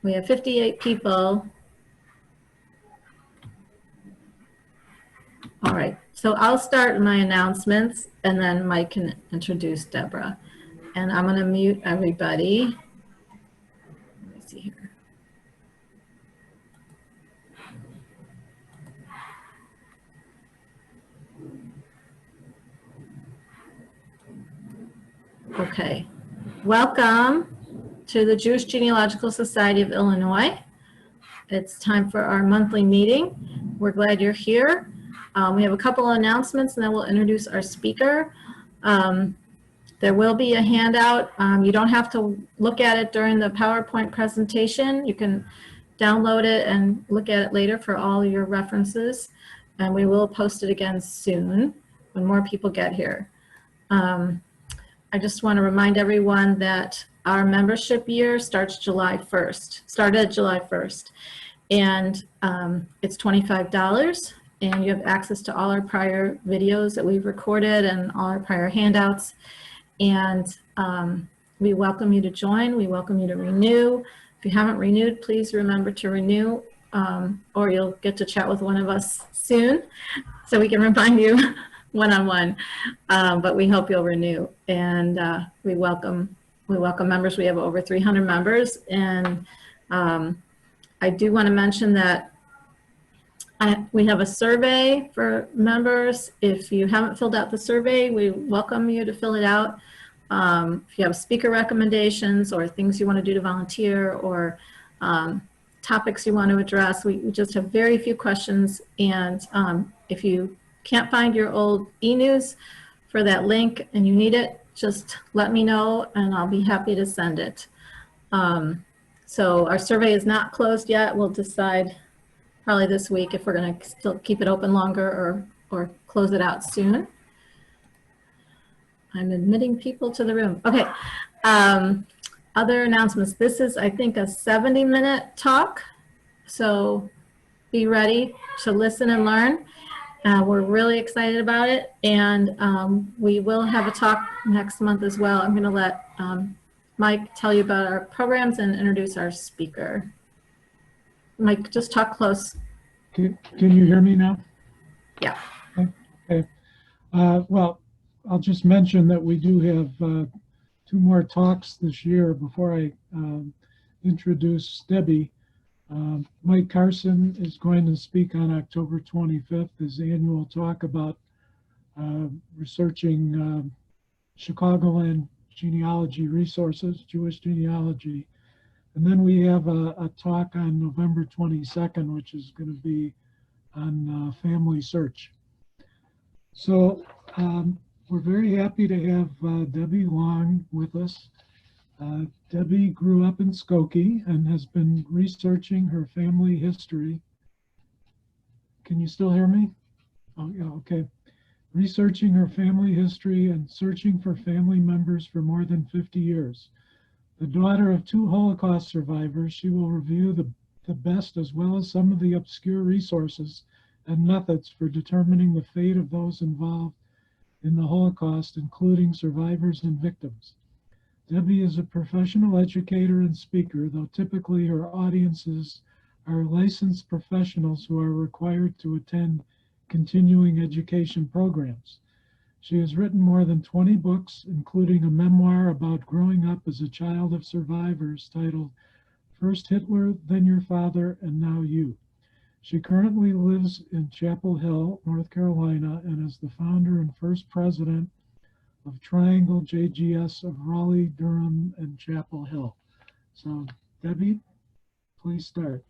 We have 58 people. All right, so I'll start my announcements and then Mike can introduce Deborah. And I'm gonna mute everybody. Let me see here. Okay, welcome to the Jewish Genealogical Society of Illinois. It's time for our monthly meeting. We're glad you're here. We have a couple of announcements and then we'll introduce our speaker. There will be a handout. You don't have to look at it during the PowerPoint presentation. You can download it and look at it later for all your references. And we will post it again soon when more people get here. I just want to remind everyone that our membership year started July 1st. And it's $25. And you have access to all our prior videos that we've recorded and all our prior handouts. And we welcome you to join. We welcome you to renew. If you haven't renewed, please remember to renew, or you'll get to chat with one of us soon so we can remind you one-on-one. But we hope you'll renew. And we welcome members. We have over 300 members. And I do want to mention that we have a survey for members. If you haven't filled out the survey, we welcome you to fill it out. If you have speaker recommendations or things you want to do to volunteer or topics you want to address, we just have very few questions. And if you can't find your old e-news for that link and you need it, just let me know and I'll be happy to send it. So our survey is not closed yet. We'll decide probably this week if we're going to still keep it open longer or close it out soon. I'm admitting people to the room. Okay. Other announcements. This is, I think, a 70-minute talk. So be ready to listen and learn. We're really excited about it. And we will have a talk next month as well. I'm going to let Mike tell you about our programs and introduce our speaker. Mike, just talk close. Can you hear me now? Yeah. Okay. Well, I'll just mention that we do have 2 more talks this year before I introduce Debbie. Mike Carson is going to speak on October 25th, his annual talk about researching Chicagoland genealogy resources, Jewish genealogy. And then we have a talk on November 22nd, which is going to be on family search. So we're very happy to have Debbie Long with us. Debbie grew up in Skokie and has been researching her family history. Can you still hear me? Oh, yeah, okay. Researching her family history and searching for family members for more than 50 years. The daughter of 2 Holocaust survivors, she will review the best as well as some of the obscure resources and methods for determining the fate of those involved in the Holocaust, including survivors and victims. Debbie is a professional educator and speaker, though typically her audiences are licensed professionals who are required to attend continuing education programs. She has written more than 20 books, including a memoir about growing up as a child of survivors titled First Hitler, Then Your Father, and Now You. She currently lives in Chapel Hill, North Carolina, and is the founder and first president of Triangle JGS of Raleigh, Durham, and Chapel Hill. So, Debbie, please start.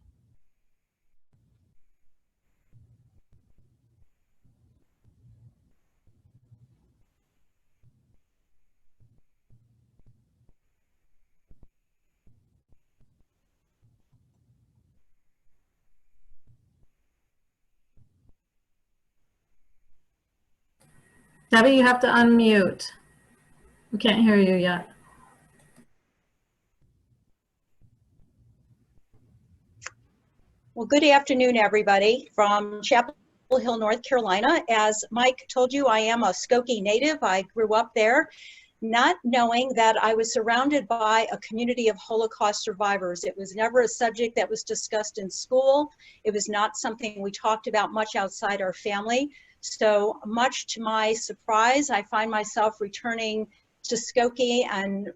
Debbie, you have to unmute. We can't hear you yet. Well, good afternoon, everybody, from Chapel Hill, North Carolina. As Mike told you, I am a Skokie native. I grew up there, not knowing that I was surrounded by a community of Holocaust survivors. It was never a subject that was discussed in school. It was not something we talked about much outside our family. So much to my surprise, I find myself returning to Skokie and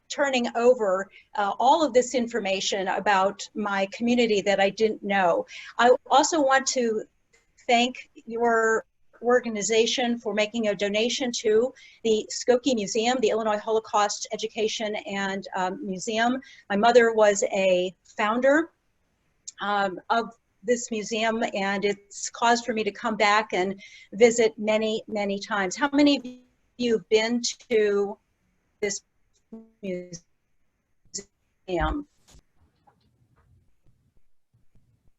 turning over all of this information about my community that I didn't know. I also want to thank your organization for making a donation to the Skokie Museum, the Illinois Holocaust Education and Museum. My mother was a founder of this museum, and it's caused for me to come back and visit many, many times. How many of you have been to this museum?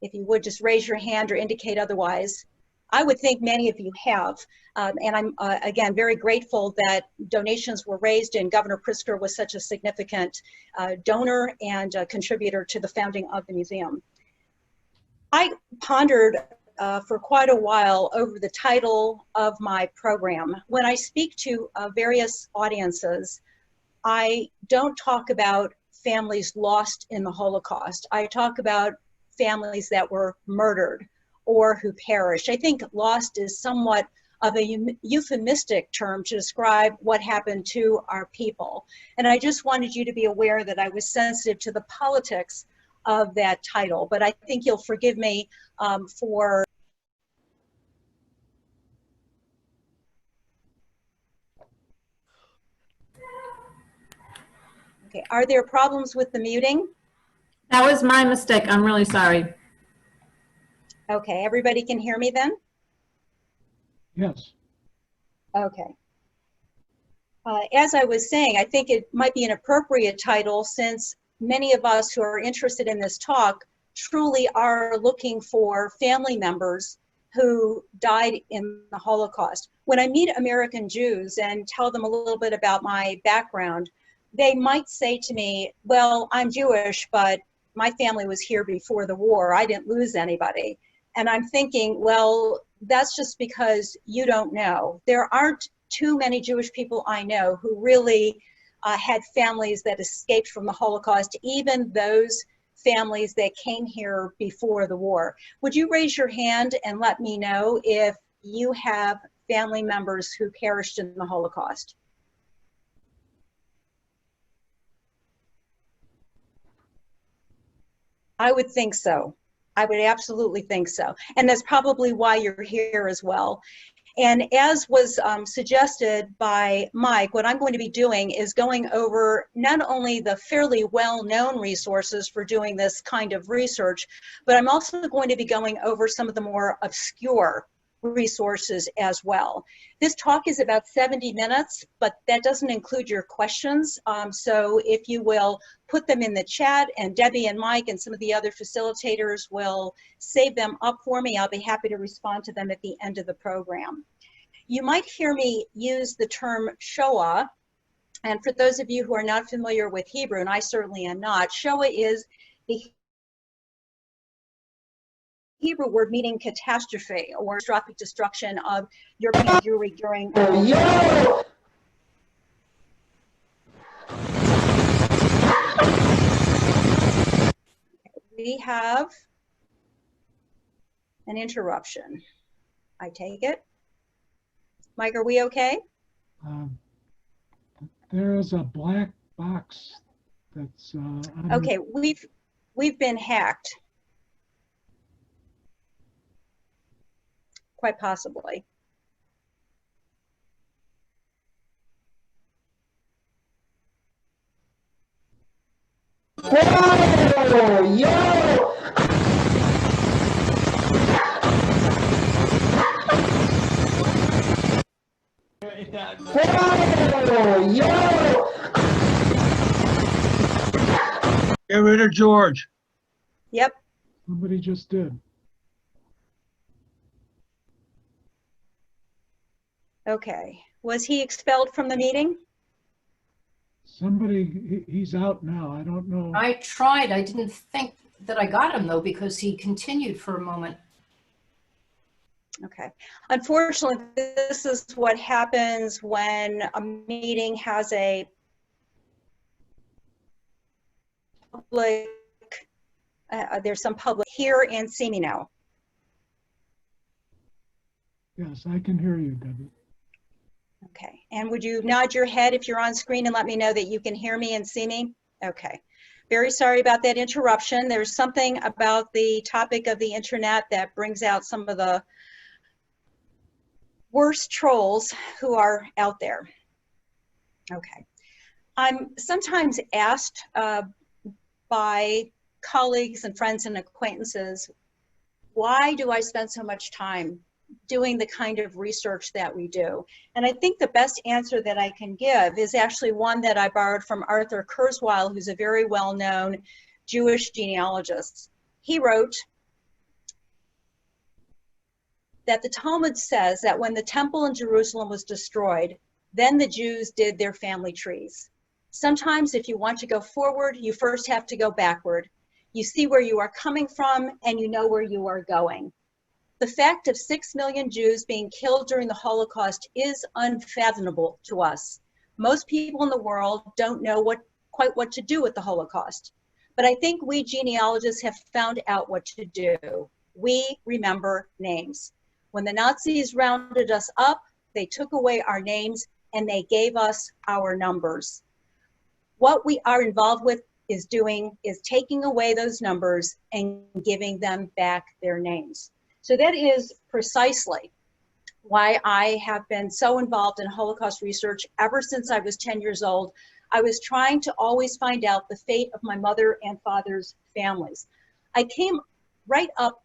If you would just raise your hand or indicate otherwise. I would think many of you have. And I'm, again, very grateful that donations were raised and Governor Pritzker was such a significant donor and contributor to the founding of the museum. I pondered for quite a while over the title of my program. When I speak to various audiences, I don't talk about families lost in the Holocaust. I talk about families that were murdered or who perished. I think lost is somewhat of a euphemistic term to describe what happened to our people. And I just wanted you to be aware that I was sensitive to the politics of that title, but I think you'll forgive me for okay. Are there problems with the muting? That was my mistake. I'm really sorry. Okay, everybody can hear me then? Yes. Okay. As I was saying, I think it might be an appropriate title since many of us who are interested in this talk truly are looking for family members who died in the Holocaust. When I meet American Jews and tell them a little bit about my background, they might say to me, well, I'm Jewish, but my family was here before the war. I didn't lose anybody. And I'm thinking, well, that's just because you don't know. There aren't too many Jewish people I know who really had families that escaped from the Holocaust, even those families that came here before the war. Would you raise your hand and let me know if you have family members who perished in the Holocaust? I would think so. I would absolutely think so. And that's probably why you're here as well. And as was suggested by Mike, what I'm going to be doing is going over not only the fairly well-known resources for doing this kind of research, but I'm also going to be going over some of the more obscure resources as well. This talk is about 70 minutes, but that doesn't include your questions. So if you will put them in the chat, and Debbie and Mike and some of the other facilitators will save them up for me, I'll be happy to respond to them at the end of the program. You might hear me use the term Shoah, and for those of you who are not familiar with Hebrew, and I certainly am not, Shoah is the Hebrew word meaning catastrophe or catastrophic destruction of European Jewry during We have an interruption. I take it. Mike, are we okay? There is a black box that's okay. We've been hacked. Quite possibly. Whoa, yo! Whoa, yo! Get rid of George. Yep. somebody just did. Okay. Was he expelled from the meeting? Somebody, he's out now. I don't know. I tried. I didn't think that I got him though, because he continued for a moment. Okay. Unfortunately, this is what happens when a meeting has a public, there's some public here and see me now. Yes, I can hear you, Debbie. Okay. And would you nod your head if you're on screen and let me know that you can hear me and see me? Okay. Very sorry about that interruption. There's something about the topic of the internet that brings out some of the worst trolls who are out there. Okay. I'm sometimes asked by colleagues and friends and acquaintances, why do I spend so much time doing the kind of research that we do? And I think the best answer that I can give is actually one that I borrowed from Arthur Kurzweil, who's a very well-known Jewish genealogist. He wrote that the Talmud says that when the temple in Jerusalem was destroyed, then the Jews did their family trees. Sometimes if you want to go forward, you first have to go backward. You see where you are coming from and you know where you are going. The fact of 6 million Jews being killed during the Holocaust is unfathomable to us. Most people in the world don't know quite what to do with the Holocaust. But I think we genealogists have found out what to do. We remember names. When the Nazis rounded us up, they took away our names and they gave us our numbers. What we are involved with is taking away those numbers and giving them back their names. So that is precisely why I have been so involved in Holocaust research ever since I was 10 years old. I was trying to always find out the fate of my mother and father's families. I came right up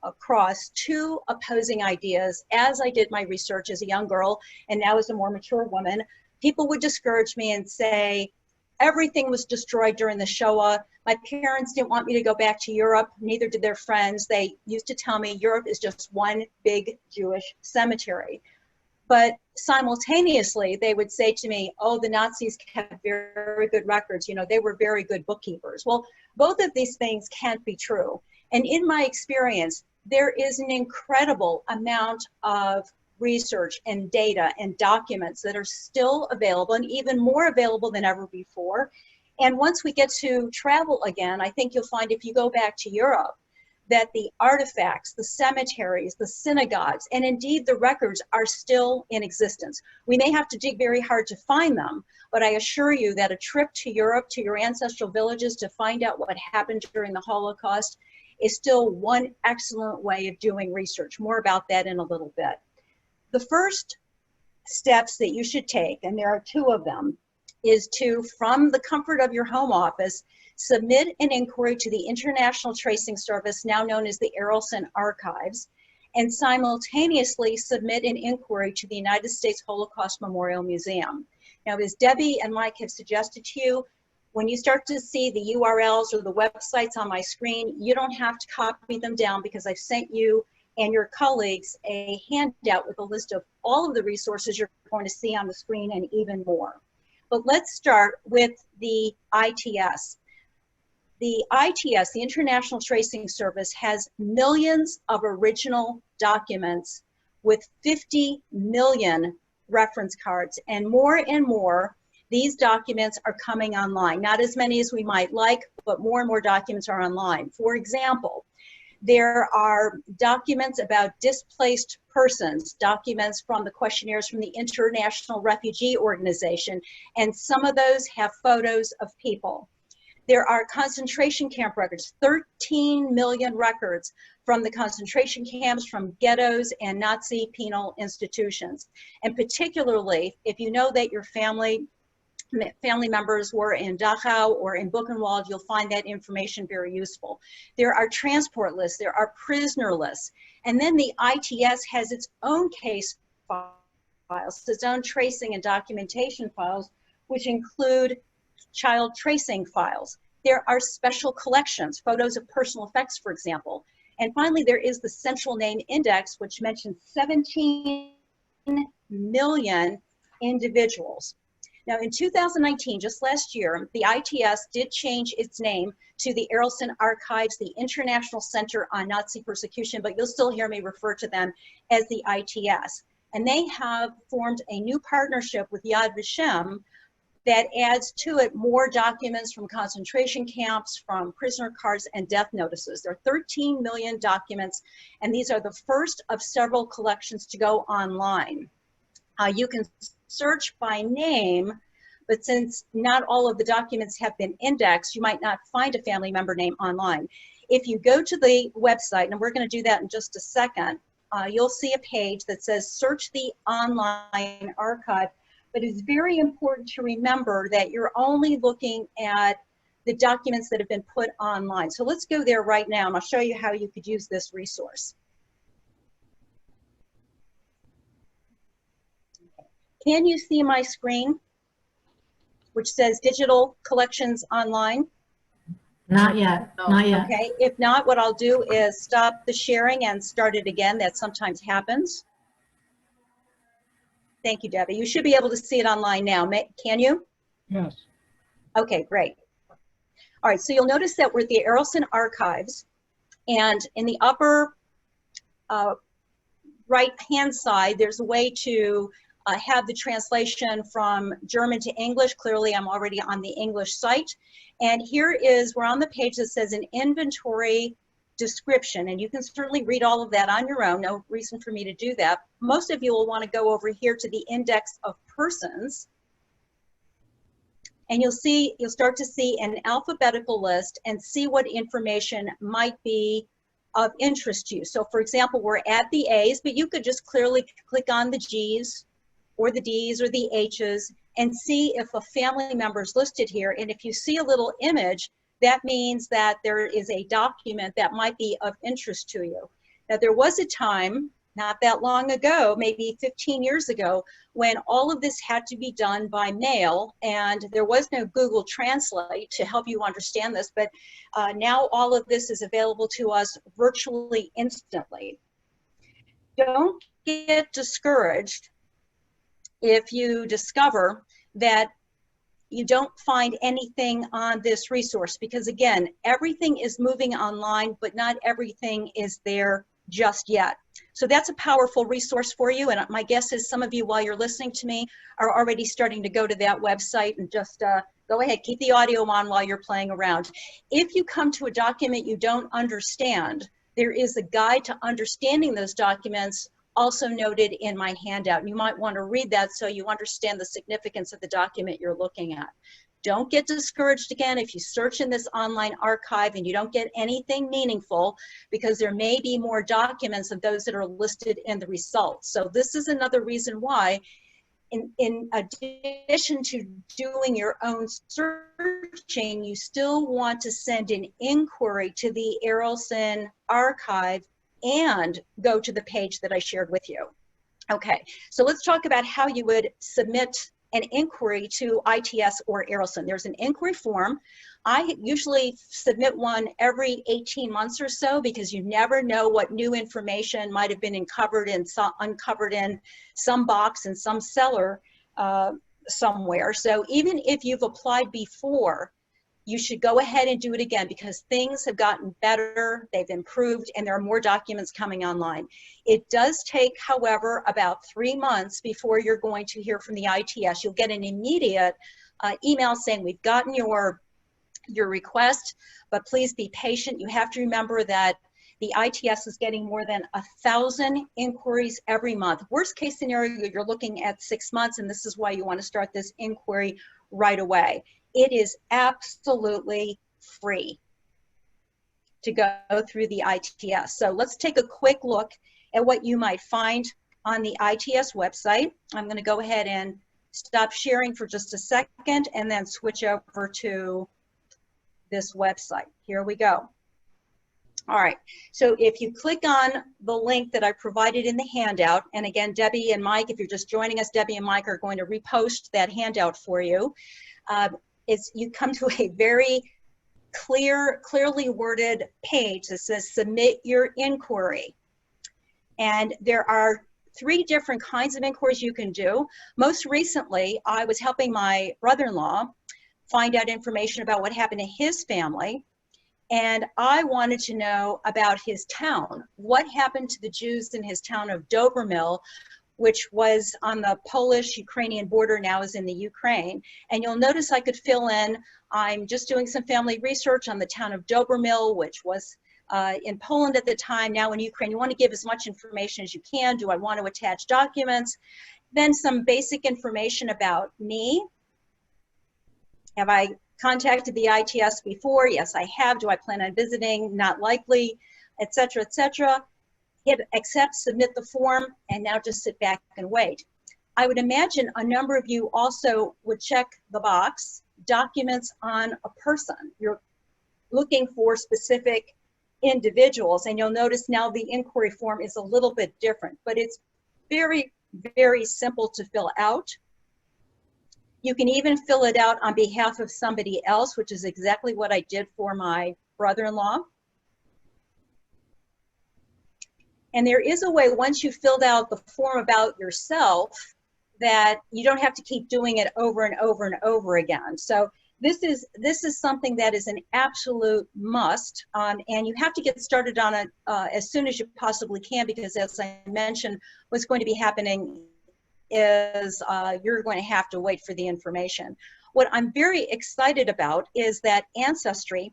across two opposing ideas as I did my research as a young girl, and now as a more mature woman. People would discourage me and say, everything was destroyed during the Shoah. My parents didn't want me to go back to Europe, neither did their friends. They used to tell me Europe is just one big Jewish cemetery. But simultaneously, they would say to me, oh, the Nazis kept very good records. You know, they were very good bookkeepers. Well, both of these things can't be true. And in my experience, there is an incredible amount of research and data and documents that are still available, and even more available than ever before. And once we get to travel again, I think you'll find if you go back to Europe, that the artifacts, the cemeteries, the synagogues, and indeed the records are still in existence. We may have to dig very hard to find them, but I assure you that a trip to Europe, to your ancestral villages to find out what happened during the Holocaust is still one excellent way of doing research. More about that in a little bit. The first steps that you should take, and there are two of them, is to, from the comfort of your home office, submit an inquiry to the International Tracing Service, now known as the Arelson Archives, and simultaneously submit an inquiry to the United States Holocaust Memorial Museum. Now, as Debbie and Mike have suggested to you, when you start to see the URLs or the websites on my screen, you don't have to copy them down because I've sent you and your colleagues a handout with a list of all of the resources you're going to see on the screen and even more. But let's start with the ITS. The ITS, the International Tracing Service, has millions of original documents with 50 million reference cards, and more these documents are coming online. Not as many as we might like, but more and more documents are online. For example, there are documents about displaced persons, documents from the questionnaires from the International Refugee Organization, and some of those have photos of people. There are concentration camp records, 13 million records from the concentration camps, from ghettos and Nazi penal institutions. And particularly, if you know that your family members were in Dachau or in Buchenwald, you'll find that information very useful. There are transport lists, there are prisoner lists, and then the ITS has its own case files, its own tracing and documentation files, which include child tracing files. There are special collections, photos of personal effects, for example. And finally, there is the Central Name Index, which mentions 17 million individuals. Now in 2019, just last year, the ITS did change its name to the Arolsen Archives, the International Center on Nazi Persecution, but you'll still hear me refer to them as the ITS. And they have formed a new partnership with Yad Vashem that adds to it more documents from concentration camps, from prisoner cards and death notices. There are 13 million documents, and these are the first of several collections to go online. You can search by name, but since not all of the documents have been indexed, you might not find a family member name online. If you go to the website, and we're going to do that in just a second, you'll see a page that says search the online archive. But it's very important to remember that you're only looking at the documents that have been put online. So let's go there right now, and I'll show you how you could use this resource. Can you see my screen, which says Digital Collections Online? Not yet, not yet. Okay, if not, what I'll do is stop the sharing and start it again. That sometimes happens. Thank you, Debbie. You should be able to see it online now. Can you? Yes. Okay, great. All right, so you'll notice that we're at the Arolsen Archives, and in the upper right-hand side, there's a way to have the translation from German to English. Clearly, I'm already on the English site. And here is, we're on the page that says an inventory description, and you can certainly read all of that on your own. No reason for me to do that. Most of you will want to go over here to the index of persons, and you'll start to see an alphabetical list and see what information might be of interest to you. So for example, we're at the A's, but you could just clearly click on the G's or the D's or the H's and see if a family member is listed here. And if you see a little image, that means that there is a document that might be of interest to you. Now, there was a time, not that long ago, maybe 15 years ago, when all of this had to be done by mail, and there was no Google Translate to help you understand this, but now all of this is available to us virtually instantly. Don't get discouraged if you discover that you don't find anything on this resource, because again, everything is moving online, but not everything is there just yet. So that's a powerful resource for you, and my guess is some of you, while you're listening to me, are already starting to go to that website, and just go ahead, keep the audio on while you're playing around. If you come to a document you don't understand, there is a guide to understanding those documents also noted in my handout. And you might want to read that so you understand the significance of the document you're looking at. Don't get discouraged again if you search in this online archive and you don't get anything meaningful, because there may be more documents of those that are listed in the results. So this is another reason why, in addition to doing your own searching, you still want to send an inquiry to the Arolsen archive and go to the page that I shared with you. Okay, so let's talk about how you would submit an inquiry to ITS or Arolsen. There's an inquiry form. I usually submit one every 18 months or so, because you never know what new information might have been uncovered in some box in some cellar somewhere. So even if you've applied before, you should go ahead and do it again, because things have gotten better, they've improved, and there are more documents coming online. It does take, however, about 3 months before you're going to hear from the ITS. You'll get an immediate email saying, we've gotten your request, but please be patient. You have to remember that the ITS is getting more than 1,000 inquiries every month. Worst case scenario, you're looking at 6 months, and this is why you want to start this inquiry right away. It is absolutely free to go through the ITS. So let's take a quick look at what you might find on the ITS website. I'm going to go ahead and stop sharing for just a second and then switch over to this website. Here we go. All right, so if you click on the link that I provided in the handout, and again, Debbie and Mike, if you're just joining us, Debbie and Mike are going to repost that handout for you. You come to a very clearly worded page that says submit your inquiry. And there are three different kinds of inquiries you can do. Most recently, I was helping my brother-in-law find out information about what happened to his family. And I wanted to know about his town. What happened to the Jews in his town of Dobromil, which was on the Polish-Ukrainian border, now is in the Ukraine. And you'll notice I could fill in, I'm just doing some family research on the town of Dobromil, which was in Poland at the time, now in Ukraine. You want to give as much information as you can. Do I want to attach documents? Then some basic information about me. Have I contacted the ITS before? Yes, I have. Do I plan on visiting? Not likely, etc., etc. Hit accept, submit the form, and now just sit back and wait. I would imagine a number of you also would check the box, documents on a person. You're looking for specific individuals, and you'll notice now the inquiry form is a little bit different, but it's very, very simple to fill out. You can even fill it out on behalf of somebody else, which is exactly what I did for my brother-in-law. And there is a way, once you've filled out the form about yourself, that you don't have to keep doing it over and over and over again. So this is something that is an absolute must, and you have to get started on it as soon as you possibly can, because as I mentioned, what's going to be happening is you're going to have to wait for the information. What I'm very excited about is that Ancestry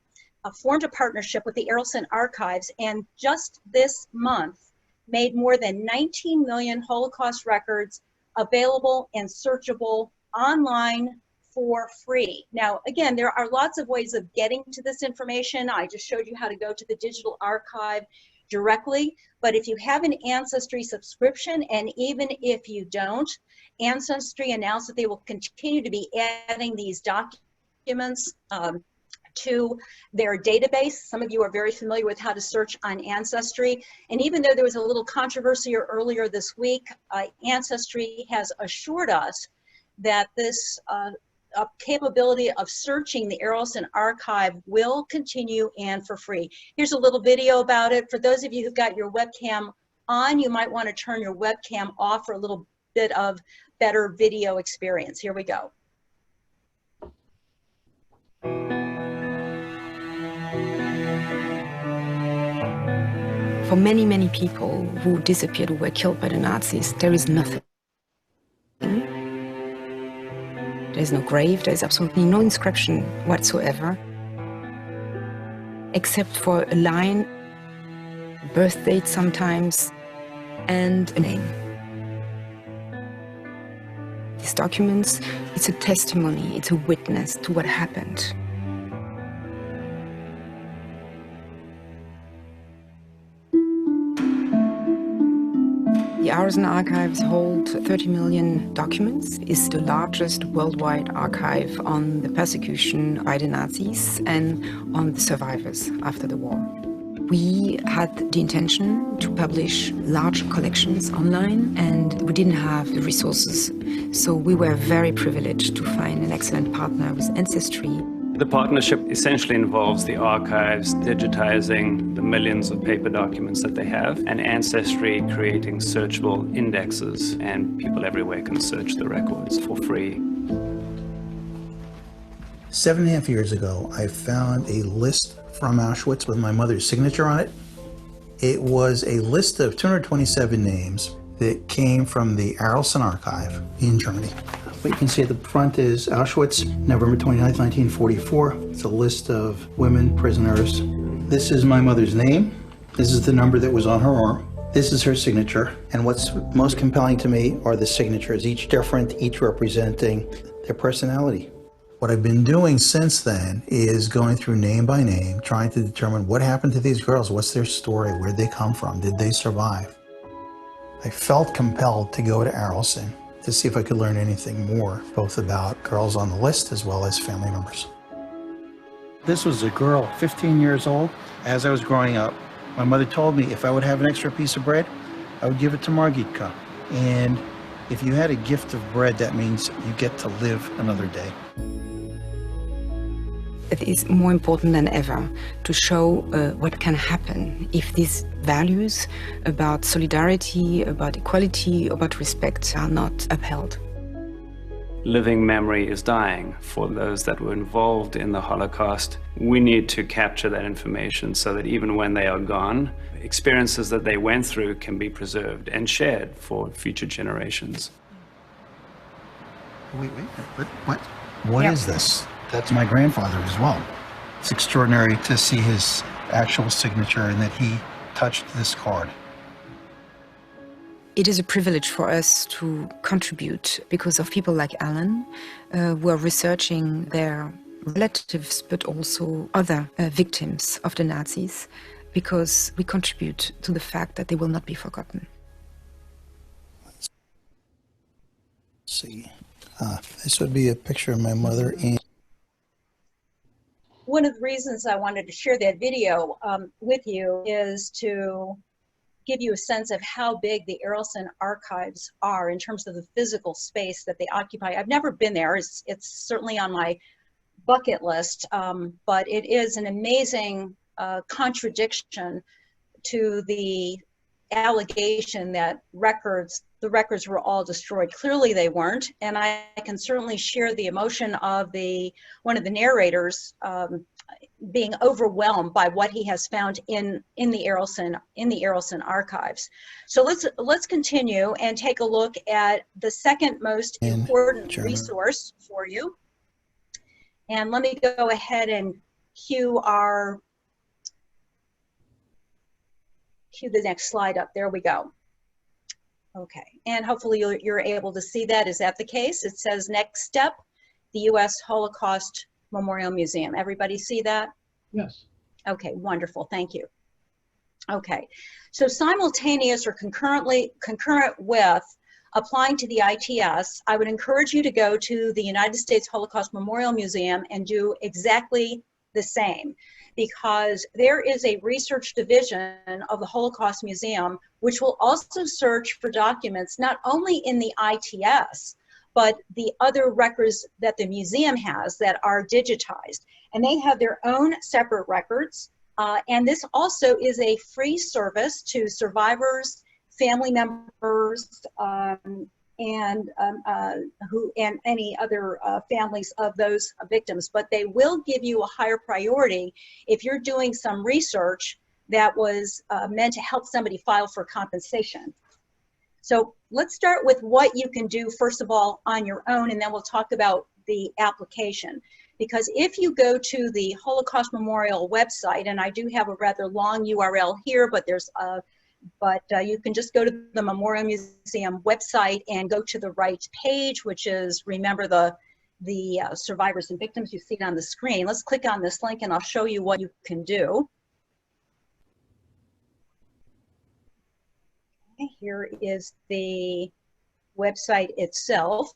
formed a partnership with the Arleston Archives, and just this month made more than 19 million Holocaust records available and searchable online for free. Now, again, there are lots of ways of getting to this information. I just showed you how to go to the digital archive directly, but if you have an Ancestry subscription, and even if you don't, Ancestry announced that they will continue to be adding these documents to their database. Some of you are very familiar with how to search on Ancestry, and even though there was a little controversy earlier this week, Ancestry has assured us that this capability of searching the Arleston archive will continue, and for free. Here's a little video about it. For those of you who've got your webcam on, you might want to turn your webcam off for a little bit of better video experience. Here we go. For many, many people who disappeared, who were killed by the Nazis, there is nothing. There's no grave, there's absolutely no inscription whatsoever, except for a line, birth date sometimes, and a name. These documents, it's a testimony, it's a witness to what happened. The Arleston Archives hold 30 million documents. It's the largest worldwide archive on the persecution by the Nazis and on the survivors after the war. We had the intention to publish large collections online, and we didn't have the resources. So we were very privileged to find an excellent partner with Ancestry. The partnership essentially involves the archives digitizing the millions of paper documents that they have, and Ancestry creating searchable indexes, and people everywhere can search the records for free. 7.5 years ago, I found a list from Auschwitz with my mother's signature on it. It was a list of 227 names that came from the Arleston Archive in Germany. What you can see at the front is Auschwitz, November 29, 1944. It's a list of women prisoners. This is my mother's name. This is the number that was on her arm. This is her signature. And what's most compelling to me are the signatures, each different, each representing their personality. What I've been doing since then is going through name by name, trying to determine what happened to these girls, what's their story, where'd they come from, did they survive? I felt compelled to go to Arleston to see if I could learn anything more, both about girls on the list as well as family members. This was a girl, 15 years old. As I was growing up, my mother told me if I would have an extra piece of bread, I would give it to Margitka. And if you had a gift of bread, that means you get to live another day. it is more important than ever to show what can happen if these values about solidarity, about equality, about respect are not upheld. Living memory is dying for those that were involved in the Holocaust. We need to capture that information so that even when they are gone, experiences that they went through can be preserved and shared for future generations. Wait, what? What is this? That's my grandfather as well. It's extraordinary to see his actual signature and that he touched this card. It is a privilege for us to contribute because of people like Alan, who are researching their relatives, but also other victims of the Nazis, because we contribute to the fact that they will not be forgotten. Let's see. This would be a picture of my mother. And one of the reasons I wanted to share that video with you is to give you a sense of how big the Arolsen archives are in terms of the physical space that they occupy. I've never been there. It's certainly on my bucket list, but it is an amazing contradiction to the allegation that the records were all destroyed. Clearly they weren't, and I can certainly share the emotion of one of the narrators being overwhelmed by what he has found in the Arolsen archives. So let's continue and take a look at the second most important resource for you. And let me go ahead and cue the next slide up. There we go. Okay, and hopefully you're able to see that. Is that the case? It says next step, the U.S. Holocaust Memorial Museum. Everybody see that? Yes. Okay, wonderful, thank you. Okay, so simultaneous or concurrent with applying to the ITS, I would encourage you to go to the United States Holocaust Memorial Museum and do exactly the same, because there is a research division of the Holocaust Museum which will also search for documents not only in the ITS, but the other records that the museum has that are digitized. And they have their own separate records. And this also is a free service to survivors, family members, and any other families of those victims. But they will give you a higher priority if you're doing some research that was meant to help somebody file for compensation. So let's start with what you can do, first of all, on your own, and then we'll talk about the application. Because if you go to the Holocaust Memorial website, and I do have a rather long URL here, but you can just go to the Memorial Museum website and go to the right page, which is, remember, the survivors and victims. You see it on the screen. Let's click on this link and I'll show you what you can do. Okay, here is the website itself.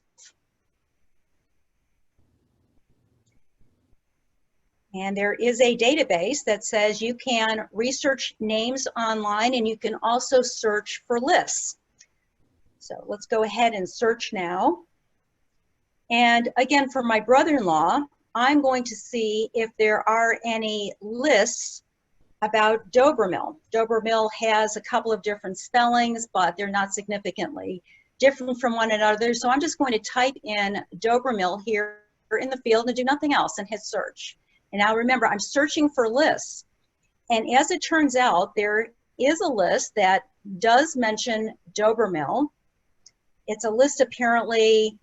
And there is a database that says you can research names online and you can also search for lists. So let's go ahead and search now. And again, for my brother-in-law, I'm going to see if there are any lists about Dobermill. Dobermill has a couple of different spellings, but they're not significantly different from one another. So I'm just going to type in Dobermill here in the field and do nothing else and hit search. And now remember, I'm searching for lists. And as it turns out, there is a list that does mention Dobermill. It's a list apparently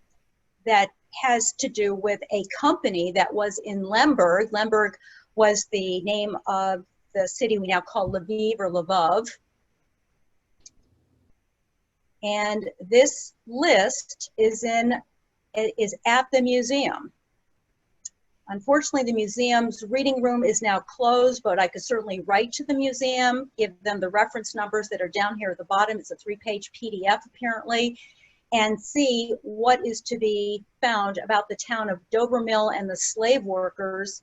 that has to do with a company that was in Lemberg. Lemberg was the name of the city we now call Lviv or Lvov. And this list is at the museum. Unfortunately, the museum's reading room is now closed, but I could certainly write to the museum, give them the reference numbers that are down here at the bottom. It's a 3-page PDF apparently, and see what is to be found about the town of Dobermill and the slave workers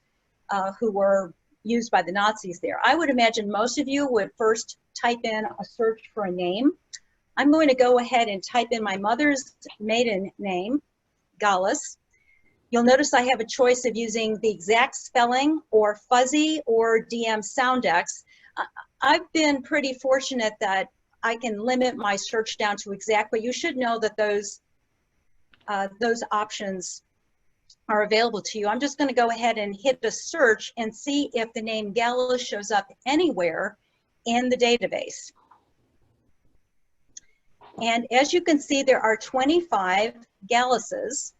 who were used by the Nazis there. I would imagine most of you would first type in a search for a name. I'm going to go ahead and type in my mother's maiden name, Gallus. You'll notice I have a choice of using the exact spelling or fuzzy or DM Soundex. I've been pretty fortunate that I can limit my search down to exact, but you should know that those options are available to you. I'm just going to go ahead and hit a search and see if the name Gallus shows up anywhere in the database. And as you can see, there are 25 Galluses.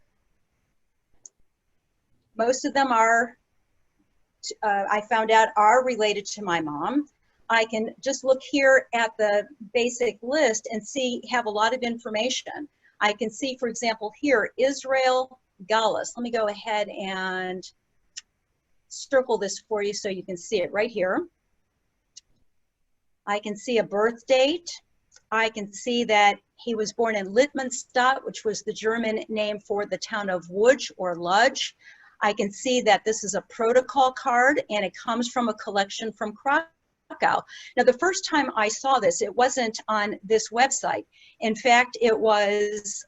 Most of them are, I found out, are related to my mom. I can just look here at the basic list and have a lot of information. I can see, for example, here, Israel Gallus. Let me go ahead and circle this for you so you can see it right here. I can see a birth date. I can see that he was born in Littmannstadt, which was the German name for the town of Łódź or Lodge. I can see that this is a protocol card and it comes from a collection from Krakow. Now, the first time I saw this, it wasn't on this website. In fact, it was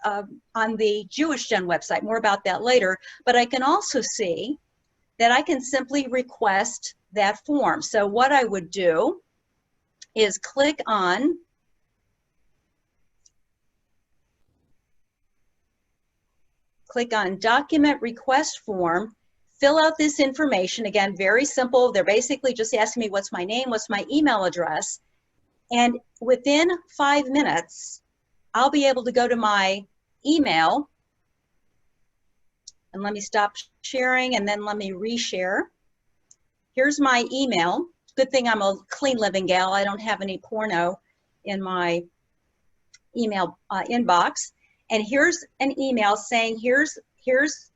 on the Jewish Gen website. More about that later. But I can also see that I can simply request that form. So what I would do is click on Document Request Form, fill out this information. Again, very simple. They're basically just asking me what's my name, what's my email address. And within 5 minutes, I'll be able to go to my email. And let me stop sharing and then let me reshare. Here's my email. Good thing I'm a clean living gal. I don't have any porno in my email inbox. And here's an email saying, here's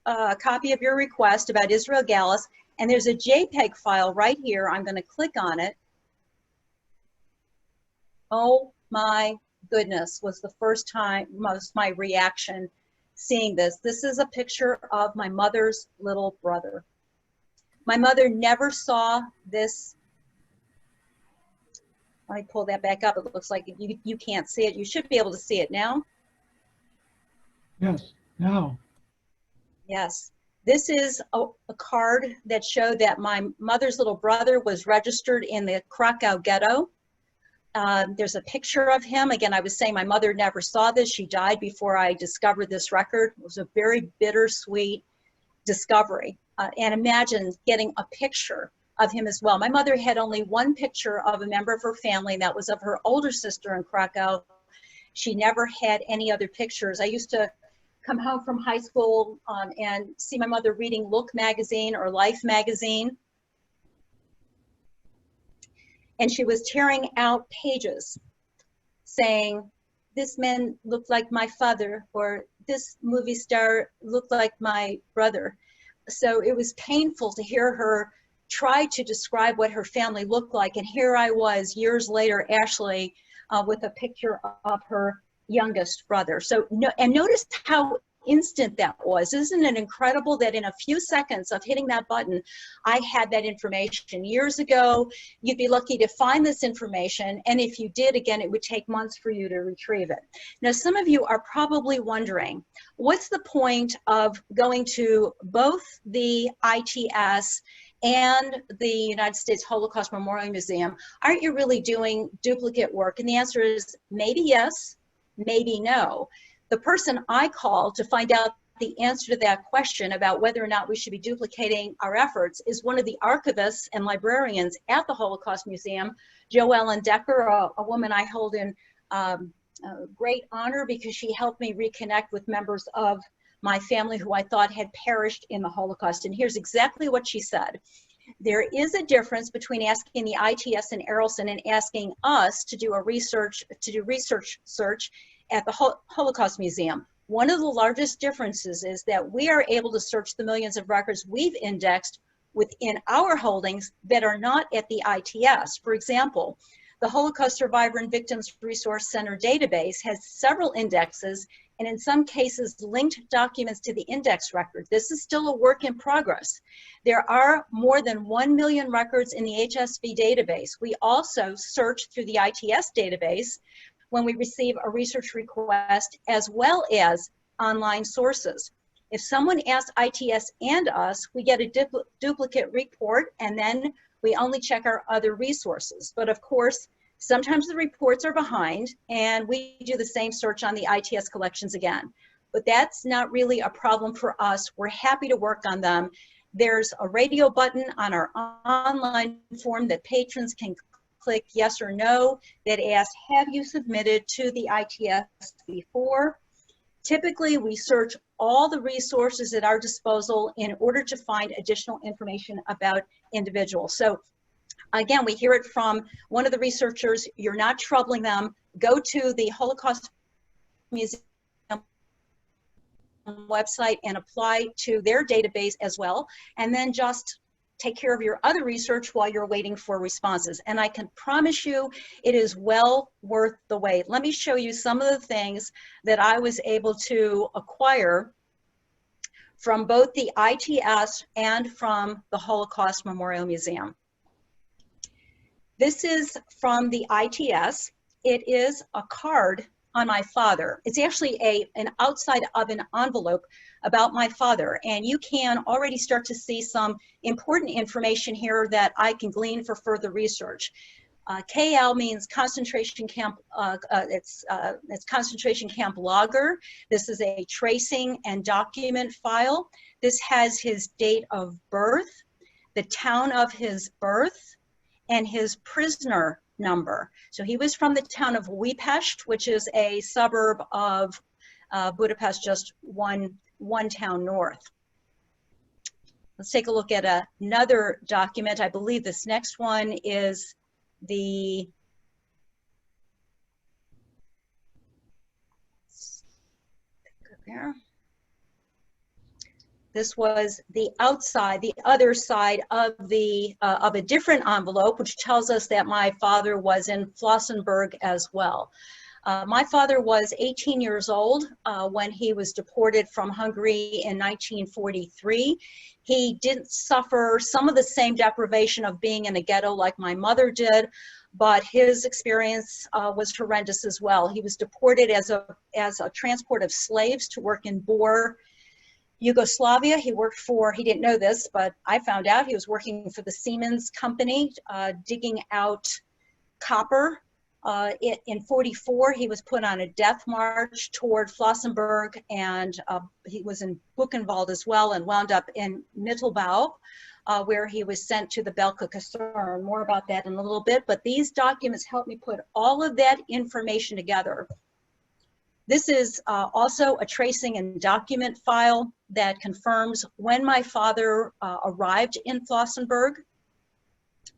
a copy of your request about Israel Gallus, and there's a JPEG file right here. I'm going to click on it. Oh my goodness, was my reaction seeing this. This is a picture of my mother's little brother. My mother never saw this. Let me pull that back up. It looks like you can't see it. You should be able to see it now. Yes, now. Yes, this is a card that showed that my mother's little brother was registered in the Krakow ghetto. There's a picture of him. Again, I was saying my mother never saw this. She died before I discovered this record. It was a very bittersweet discovery. And imagine getting a picture of him as well. My mother had only one picture of a member of her family, and that was of her older sister in Krakow. She never had any other pictures. I used to come home from high school and see my mother reading Look magazine or Life magazine. And she was tearing out pages saying, this man looked like my father, or this movie star looked like my brother. So it was painful to hear her try to describe what her family looked like. And here I was years later, Ashley, with a picture of her youngest brother. So, and notice how instant that was. Isn't it incredible that in a few seconds of hitting that button, I had that information? Years ago, you'd be lucky to find this information. And if you did, again, it would take months for you to retrieve it. Now, some of you are probably wondering, what's the point of going to both the ITS and the United States Holocaust Memorial Museum? Aren't you really doing duplicate work? And the answer is maybe yes, maybe no. The person I called to find out the answer to that question about whether or not we should be duplicating our efforts is one of the archivists and librarians at the Holocaust Museum, Joellen Decker, a woman I hold in great honor because she helped me reconnect with members of my family who I thought had perished in the Holocaust. And here's exactly what she said. There is a difference between asking the ITS in Arlington and asking us to do research search at the Holocaust Museum. One of the largest differences is that we are able to search the millions of records we've indexed within our holdings that are not at the ITS. For example, the Holocaust Survivor and Victims Resource Center database has several indexes and in some cases linked documents to the index record. This is still a work in progress. There are more than 1 million records in the HSV database. We also search through the ITS database when we receive a research request, as well as online sources. If someone asks ITS and us, we get a duplicate report, and then we only check our other resources. But of course, sometimes the reports are behind, and we do the same search on the ITS collections again. But that's not really a problem for us. We're happy to work on them. There's a radio button on our online form that patrons can click yes or no that asks, have you submitted to the ITS before? Typically, we search all the resources at our disposal in order to find additional information about individuals. So again, we hear it from one of the researchers, you're not troubling them, go to the Holocaust Museum website and apply to their database as well, and then just take care of your other research while you're waiting for responses. And I can promise you it is well worth the wait. Let me show you some of the things that I was able to acquire from both the ITS and from the Holocaust Memorial Museum. This is from the ITS. It is a card on my father. It's actually an outside of an envelope about my father, and you can already start to see some important information here that I can glean for further research. KL means concentration camp. It's concentration camp logger. This is a tracing and document file. This has his date of birth, the town of his birth, and his prisoner number. So he was from the town of Újpest, which is a suburb of Budapest, just one town north. Let's take a look at another document. I believe this next one is the This was the outside, the other side of a different envelope, which tells us that my father was in Flossenburg as well. My father was 18 years old when he was deported from Hungary in 1943. He didn't suffer some of the same deprivation of being in a ghetto like my mother did, but his experience was horrendous as well. He was deported as a transport of slaves to work in Bor, Yugoslavia. He worked for, he didn't know this, but I found out he was working for the Siemens company, digging out copper. In 44, he was put on a death march toward Flossenburg, and he was in Buchenwald as well, and wound up in Mittelbau, where he was sent to the Belka Kaserne. More about that in a little bit, but these documents helped me put all of that information together. This is also a tracing and document file that confirms when my father arrived in Flossenburg,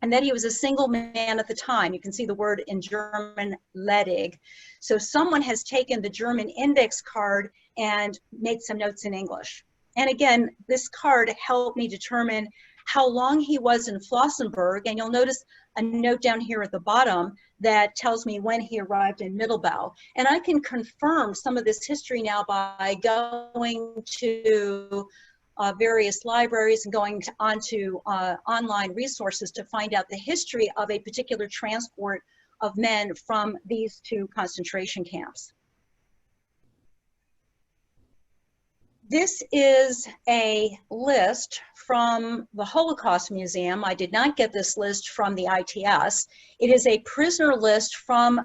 and that he was a single man at the time. You can see the word in German, ledig. So someone has taken the German index card and made some notes in English. And again, this card helped me determine how long he was in Flossenburg, and you'll notice a note down here at the bottom that tells me when he arrived in Mittelbau. And I can confirm some of this history now by going to various libraries and going onto online resources to find out the history of a particular transport of men from these two concentration camps. This is a list from the Holocaust Museum. I did not get this list from the ITS. It is a prisoner list from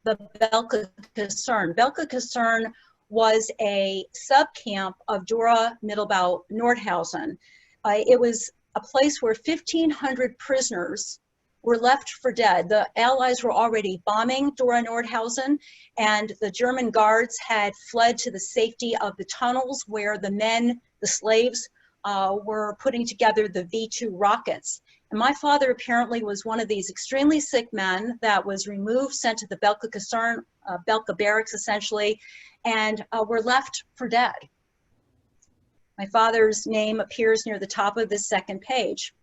the Belka Kaserne. Belka Kaserne was a subcamp of Dora Mittelbau Nordhausen. It was a place where 1,500 prisoners were left for dead. The Allies were already bombing Dora Nordhausen, and the German guards had fled to the safety of the tunnels where the men, the slaves, were putting together the V-2 rockets. And my father apparently was one of these extremely sick men that was removed, sent to the Belka Kaserne, Belka barracks essentially, and were left for dead. My father's name appears near the top of this second page.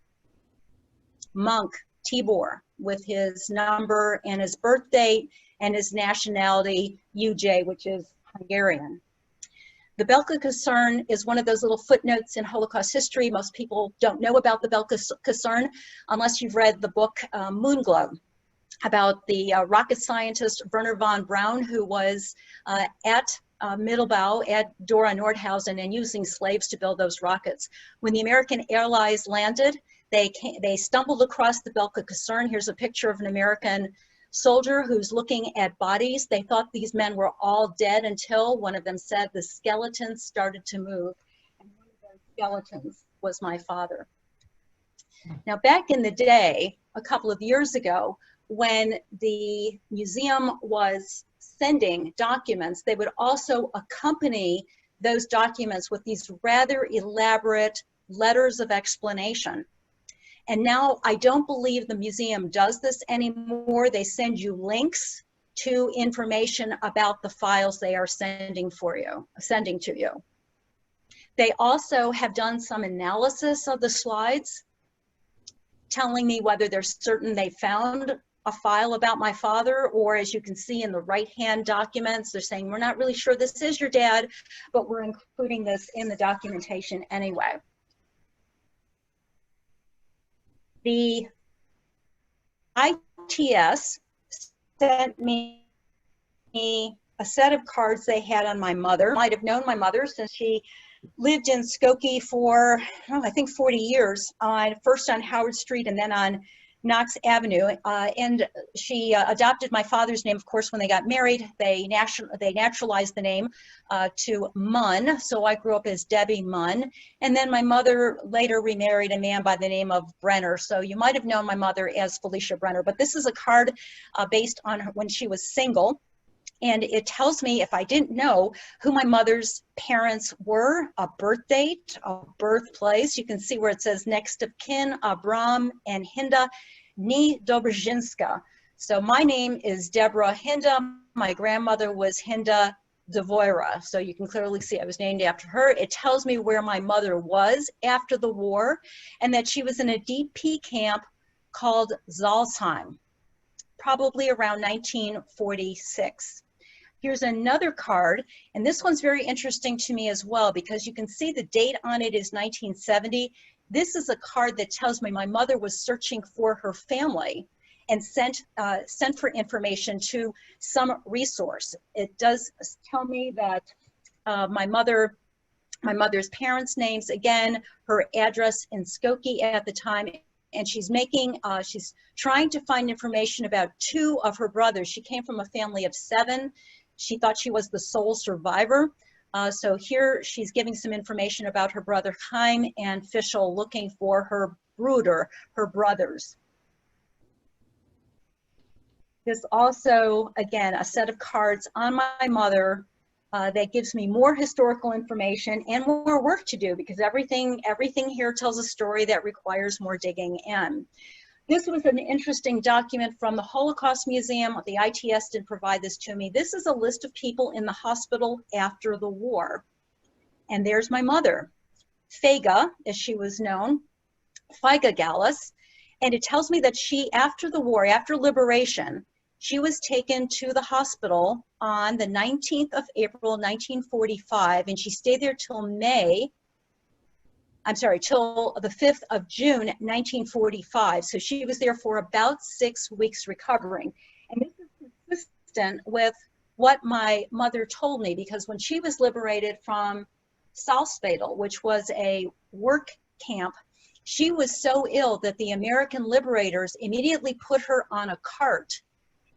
Monk Tibor, with his number and his birth date and his nationality, UJ, which is Hungarian. The Belka Kaserne is one of those little footnotes in Holocaust history. Most people don't know about the Belka Kaserne unless you've read the book Moonglow, about the rocket scientist Wernher von Braun, who was at Mittelbau at Dora Nordhausen and using slaves to build those rockets. When the American Airlines landed, they stumbled across the Belka Kaserne. Here's a picture of an American soldier who's looking at bodies. They thought these men were all dead until one of them said the skeletons started to move. And one of those skeletons was my father. Now, back in the day, a couple of years ago, when the museum was sending documents, they would also accompany those documents with these rather elaborate letters of explanation. And now I don't believe the museum does this anymore. They send you links to information about the files they are sending to you. They also have done some analysis of the slides, telling me whether they're certain they found a file about my father, or as you can see in the right-hand documents, they're saying, we're not really sure this is your dad, but we're including this in the documentation anyway. The ITS sent me a set of cards they had on my mother. I might have known my mother since she lived in Skokie for, I think 40 years, first on Howard Street and then on Knox Avenue. And she adopted my father's name, of course, when they got married. They naturalized the name to Munn, so I grew up as Debbie Munn. And then my mother later remarried a man by the name of Brenner, so you might have known my mother as Felicia Brenner. But this is a card based on her when she was single. And it tells me, if I didn't know who my mother's parents were, a birth date, a birthplace. You can see where it says next of kin, Abram and Hinda Ni Dobrzinska. So my name is Deborah Hinda. My grandmother was Hinda Dvoira. So you can clearly see I was named after her. It tells me where my mother was after the war and that she was in a DP camp called Zalsheim, probably around 1946. Here's another card, and this one's very interesting to me as well because you can see the date on it is 1970. This is a card that tells me my mother was searching for her family and sent for information to some resource. It does tell me that my mother's parents' names, again, her address in Skokie at the time, and she's trying to find information about 2 of her brothers. She came from a family of 7. She thought she was the sole survivor. So here she's giving some information about her brother Chaim and Fischel, looking for her brooder, her brothers. There's also, again, a set of cards on my mother that gives me more historical information and more work to do because everything here tells a story that requires more digging in. This was an interesting document from the Holocaust Museum. The ITS did provide this to me. This is a list of people in the hospital after the war. And there's my mother, Fega, as she was known, Feiga Gallus. And it tells me that she, after the war, after liberation, she was taken to the hospital on the 19th of April, 1945, and she stayed there till till the 5th of June, 1945. So she was there for about 6 weeks recovering. And this is consistent with what my mother told me, because when she was liberated from Salzwedel, which was a work camp, she was so ill that the American liberators immediately put her on a cart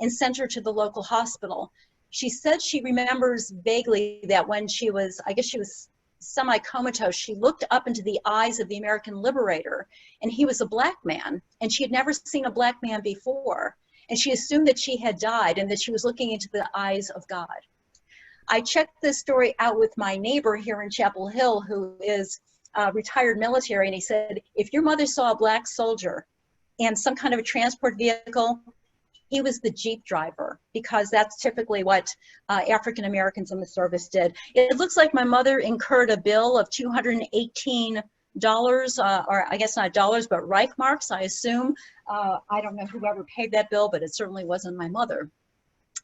and sent her to the local hospital. She said she remembers vaguely that when she was, I guess she was semi-comatose, she looked up into the eyes of the American liberator, and he was a black man, and she had never seen a black man before, and she assumed that she had died and that she was looking into the eyes of God. I checked this story out with my neighbor here in Chapel Hill, who is retired military, and he said, if your mother saw a black soldier and some kind of a transport vehicle, he was the Jeep driver, because that's typically what African Americans in the service did. It looks like my mother incurred a bill of $218, or I guess not dollars, but Reichmarks, I assume. I don't know whoever paid that bill, but it certainly wasn't my mother.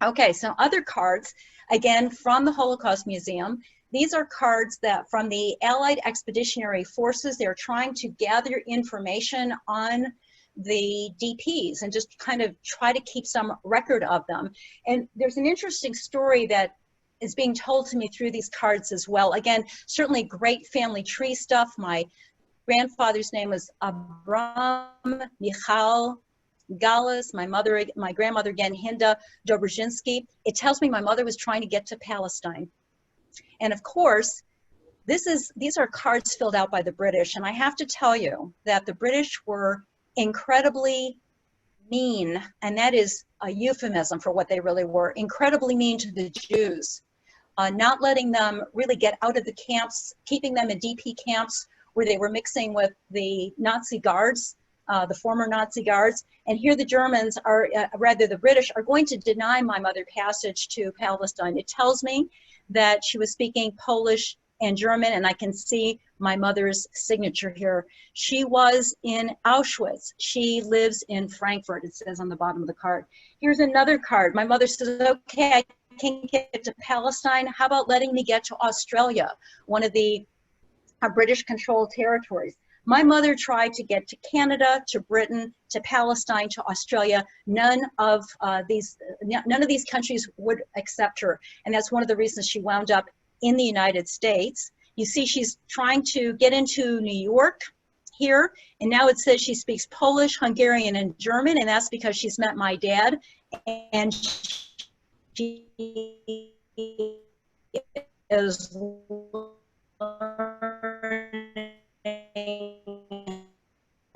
Okay, so other cards, again, from the Holocaust Museum. These are cards that from the Allied Expeditionary Forces. They're trying to gather information on the DPs and just kind of try to keep some record of them. And there's an interesting story that is being told to me through these cards as well. Again, certainly great family tree stuff. My grandfather's name was Abram Michal Galas, my grandmother again, Hinda Dobrzinski. It tells me my mother was trying to get to Palestine. And of course, these are cards filled out by the British. And I have to tell you that the British were incredibly mean, and that is a euphemism for what they really were, incredibly mean to the Jews, not letting them really get out of the camps, keeping them in DP camps where they were mixing with the Nazi guards, the former Nazi guards. And here the Germans are, rather the British, are going to deny my mother passage to Palestine. It tells me that she was speaking Polish and German, and I can see my mother's signature here. She was in Auschwitz. She lives in Frankfurt, it says on the bottom of the card. Here's another card. My mother says, okay, I can't get to Palestine. How about letting me get to Australia, one of the British-controlled territories? My mother tried to get to Canada, to Britain, to Palestine, to Australia. None of these countries would accept her, and that's one of the reasons she wound up in the United States. You see, she's trying to get into New York here, and now it says she speaks Polish, Hungarian, and German, and that's because she's met my dad, and she is learning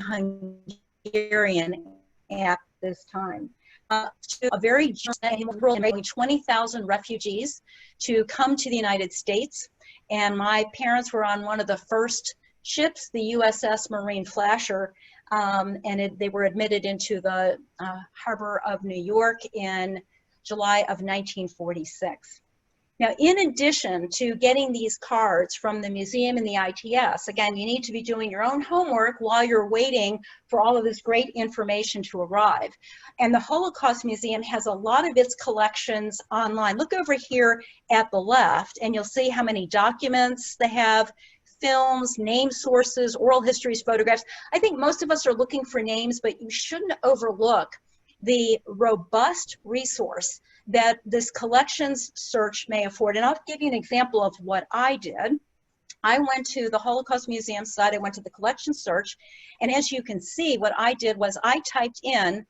Hungarian at this time. To a very generous world, 20,000 refugees to come to the United States. And my parents were on one of the first ships, the USS Marine Flasher, and they were admitted into the harbor of New York in July of 1946. Now, in addition to getting these cards from the museum and the ITS, again, you need to be doing your own homework while you're waiting for all of this great information to arrive. And the Holocaust Museum has a lot of its collections online. Look over here at the left, and you'll see how many documents they have, films, name sources, oral histories, photographs. I think most of us are looking for names, but you shouldn't overlook the robust resource that this collections search may afford. And I'll give you an example of what I did. I went to the Holocaust Museum site, I went to the collection search, and as you can see, what I did was I typed in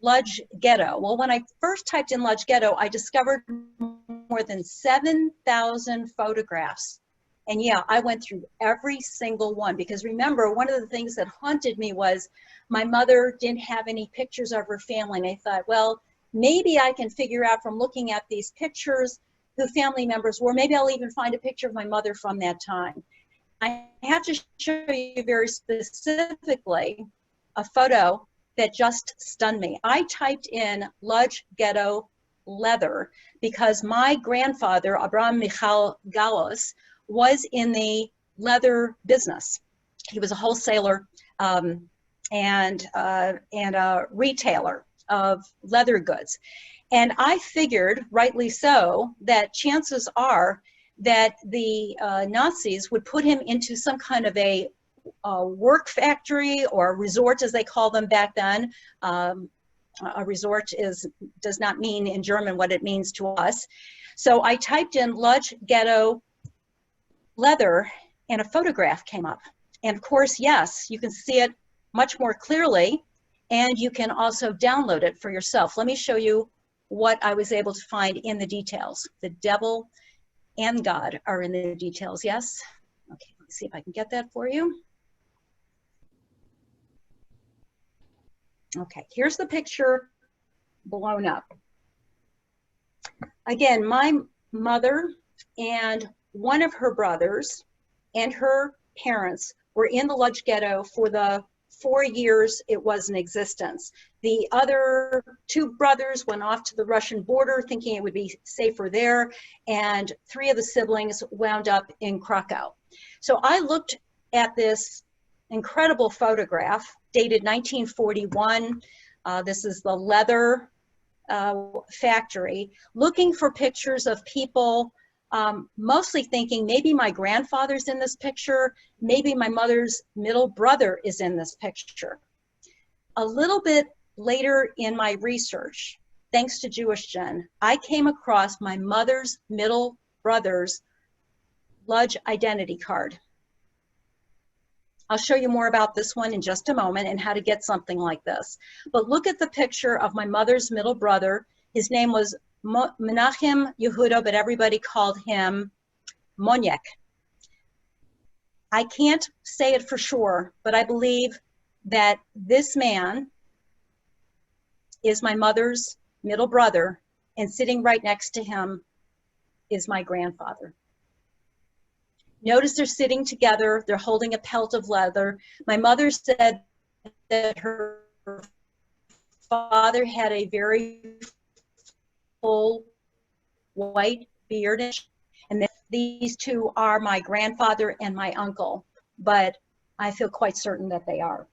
Lodz Ghetto. Well, when I first typed in Lodz Ghetto, I discovered more than 7,000 photographs. And yeah, I went through every single one, because remember, one of the things that haunted me was my mother didn't have any pictures of her family. And I thought, well, maybe I can figure out from looking at these pictures who family members were. Maybe I'll even find a picture of my mother from that time. I have to show you very specifically a photo that just stunned me. I typed in Lodz Ghetto leather because my grandfather, Abraham Michal Galos, was in the leather business. He was a wholesaler and a retailer of leather goods. And I figured, rightly so, that chances are that the Nazis would put him into some kind of a work factory or a resort, as they call them back then. A resort does not mean in German what it means to us. So I typed in Lodz Ghetto leather, and a photograph came up. And of course, yes, you can see it much more clearly, and you can also download it for yourself. Let me show you what I was able to find in the details. The devil and God are in the details, yes? Okay, let's see if I can get that for you. Okay, here's the picture blown up. Again, my mother and one of her brothers and her parents were in the Lodz Ghetto for the 4 years it was in existence. The other two brothers went off to the Russian border thinking it would be safer there, and 3 of the siblings wound up in Krakow. So I looked at this incredible photograph dated 1941. This is the leather factory, looking for pictures of people, mostly thinking maybe my grandfather's in this picture, maybe my mother's middle brother is in this picture. A little bit later in my research, thanks to Jewish Gen, I came across my mother's middle brother's Lodge identity card. I'll show you more about this one in just a moment and how to get something like this. But look at the picture of my mother's middle brother. His name was Menachem Yehuda, but everybody called him Monyek. I can't say it for sure, but I believe that this man is my mother's middle brother, and sitting right next to him is my grandfather. Notice they're sitting together, they're holding a pelt of leather. My mother said that her father had a very full white beard, and that these two are my grandfather and my uncle, but I feel quite certain that they are.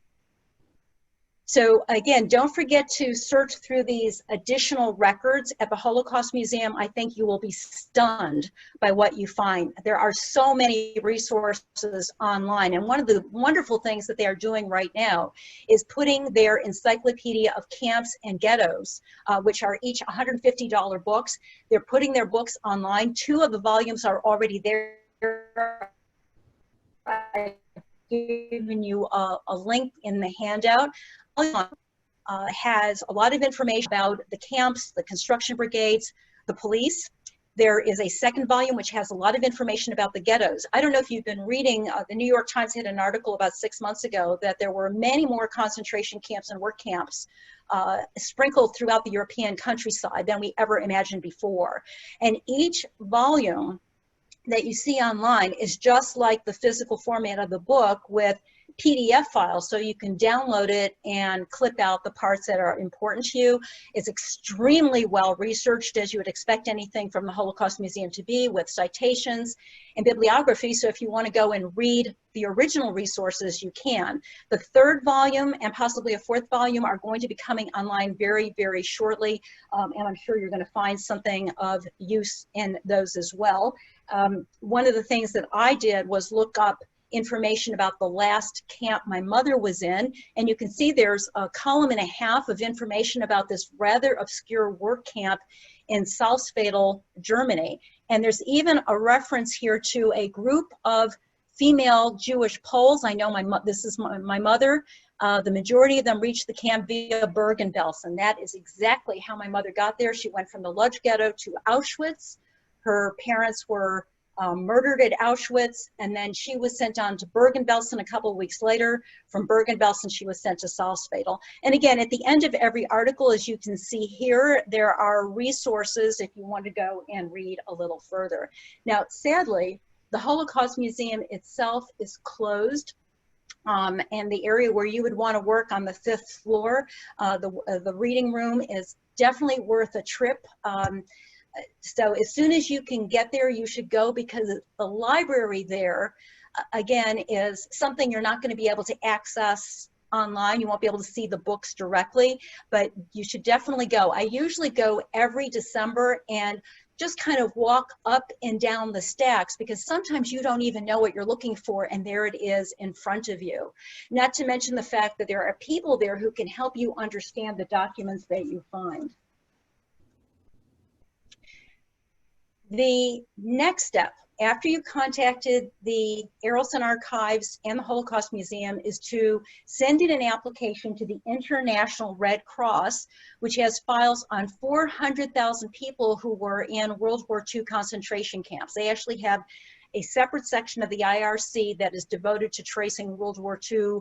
So again, don't forget to search through these additional records at the Holocaust Museum. I think you will be stunned by what you find. There are so many resources online. And one of the wonderful things that they are doing right now is putting their encyclopedia of camps and ghettos, which are each $150 books. They're putting their books online. 2 of the volumes are already there. I've given you a link in the handout. Has a lot of information about the camps, the construction brigades, the police. There is a second volume which has a lot of information about the ghettos. I don't know if you've been reading, the New York Times had an article about 6 months ago that there were many more concentration camps and work camps sprinkled throughout the European countryside than we ever imagined before. And each volume that you see online is just like the physical format of the book with PDF files, so you can download it and clip out the parts that are important to you. It's extremely well researched, as you would expect anything from the Holocaust Museum to be, with citations and bibliography. So if you want to go and read the original resources, you can. The 3rd volume and possibly a 4th volume are going to be coming online very, very shortly, and I'm sure you're going to find something of use in those as well. One of the things that I did was look up information about the last camp my mother was in, and you can see there's a column and a half of information about this rather obscure work camp in Salzwedel, Germany. And there's even a reference here to a group of female Jewish Poles. I know this is my mother. The majority of them reached the camp via Bergen-Belsen. That is exactly how my mother got there. She went from the Lodz ghetto to Auschwitz. Her parents were murdered at Auschwitz, and then she was sent on to Bergen-Belsen a couple of weeks later. From Bergen-Belsen, she was sent to Salzwedel. And again, at the end of every article, as you can see here, there are resources if you want to go and read a little further. Now, sadly, the Holocaust Museum itself is closed. And the area where you would want to work on the 5th floor, the reading room, is definitely worth a trip. So as soon as you can get there, you should go, because the library there, again, is something you're not going to be able to access online. You won't be able to see the books directly, but you should definitely go. I usually go every December and just kind of walk up and down the stacks, because sometimes you don't even know what you're looking for, and there it is in front of you. Not to mention the fact that there are people there who can help you understand the documents that you find. The next step, after you contacted the Arleston Archives and the Holocaust Museum, is to send in an application to the International Red Cross, which has files on 400,000 people who were in World War II concentration camps. They actually have a separate section of the IRC that is devoted to tracing World War II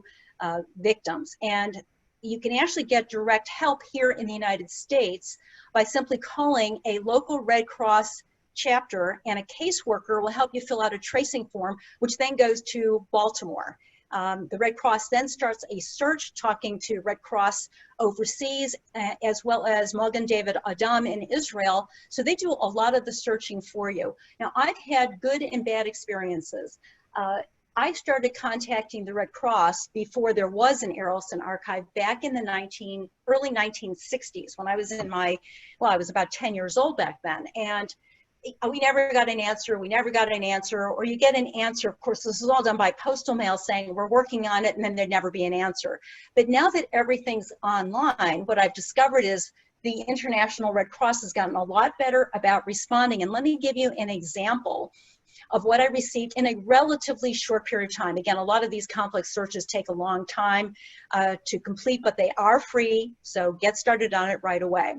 victims. And you can actually get direct help here in the United States by simply calling a local Red Cross chapter, and a caseworker will help you fill out a tracing form, which then goes to Baltimore. The Red Cross then starts a search, talking to Red Cross overseas, as well as Magen David Adom in Israel. So they do a lot of the searching for you. Now, I've had good and bad experiences. I started contacting the Red Cross before there was an Arleston archive back in the early 1960s, when I was in I was about 10 years old back then. And we never got an answer, or you get an answer. Of course, this is all done by postal mail saying we're working on it, and then there'd never be an answer. But now that everything's online, what I've discovered is the International Red Cross has gotten a lot better about responding. And let me give you an example of what I received in a relatively short period of time. Again, a lot of these complex searches take a long time to complete, but they are free, so get started on it right away.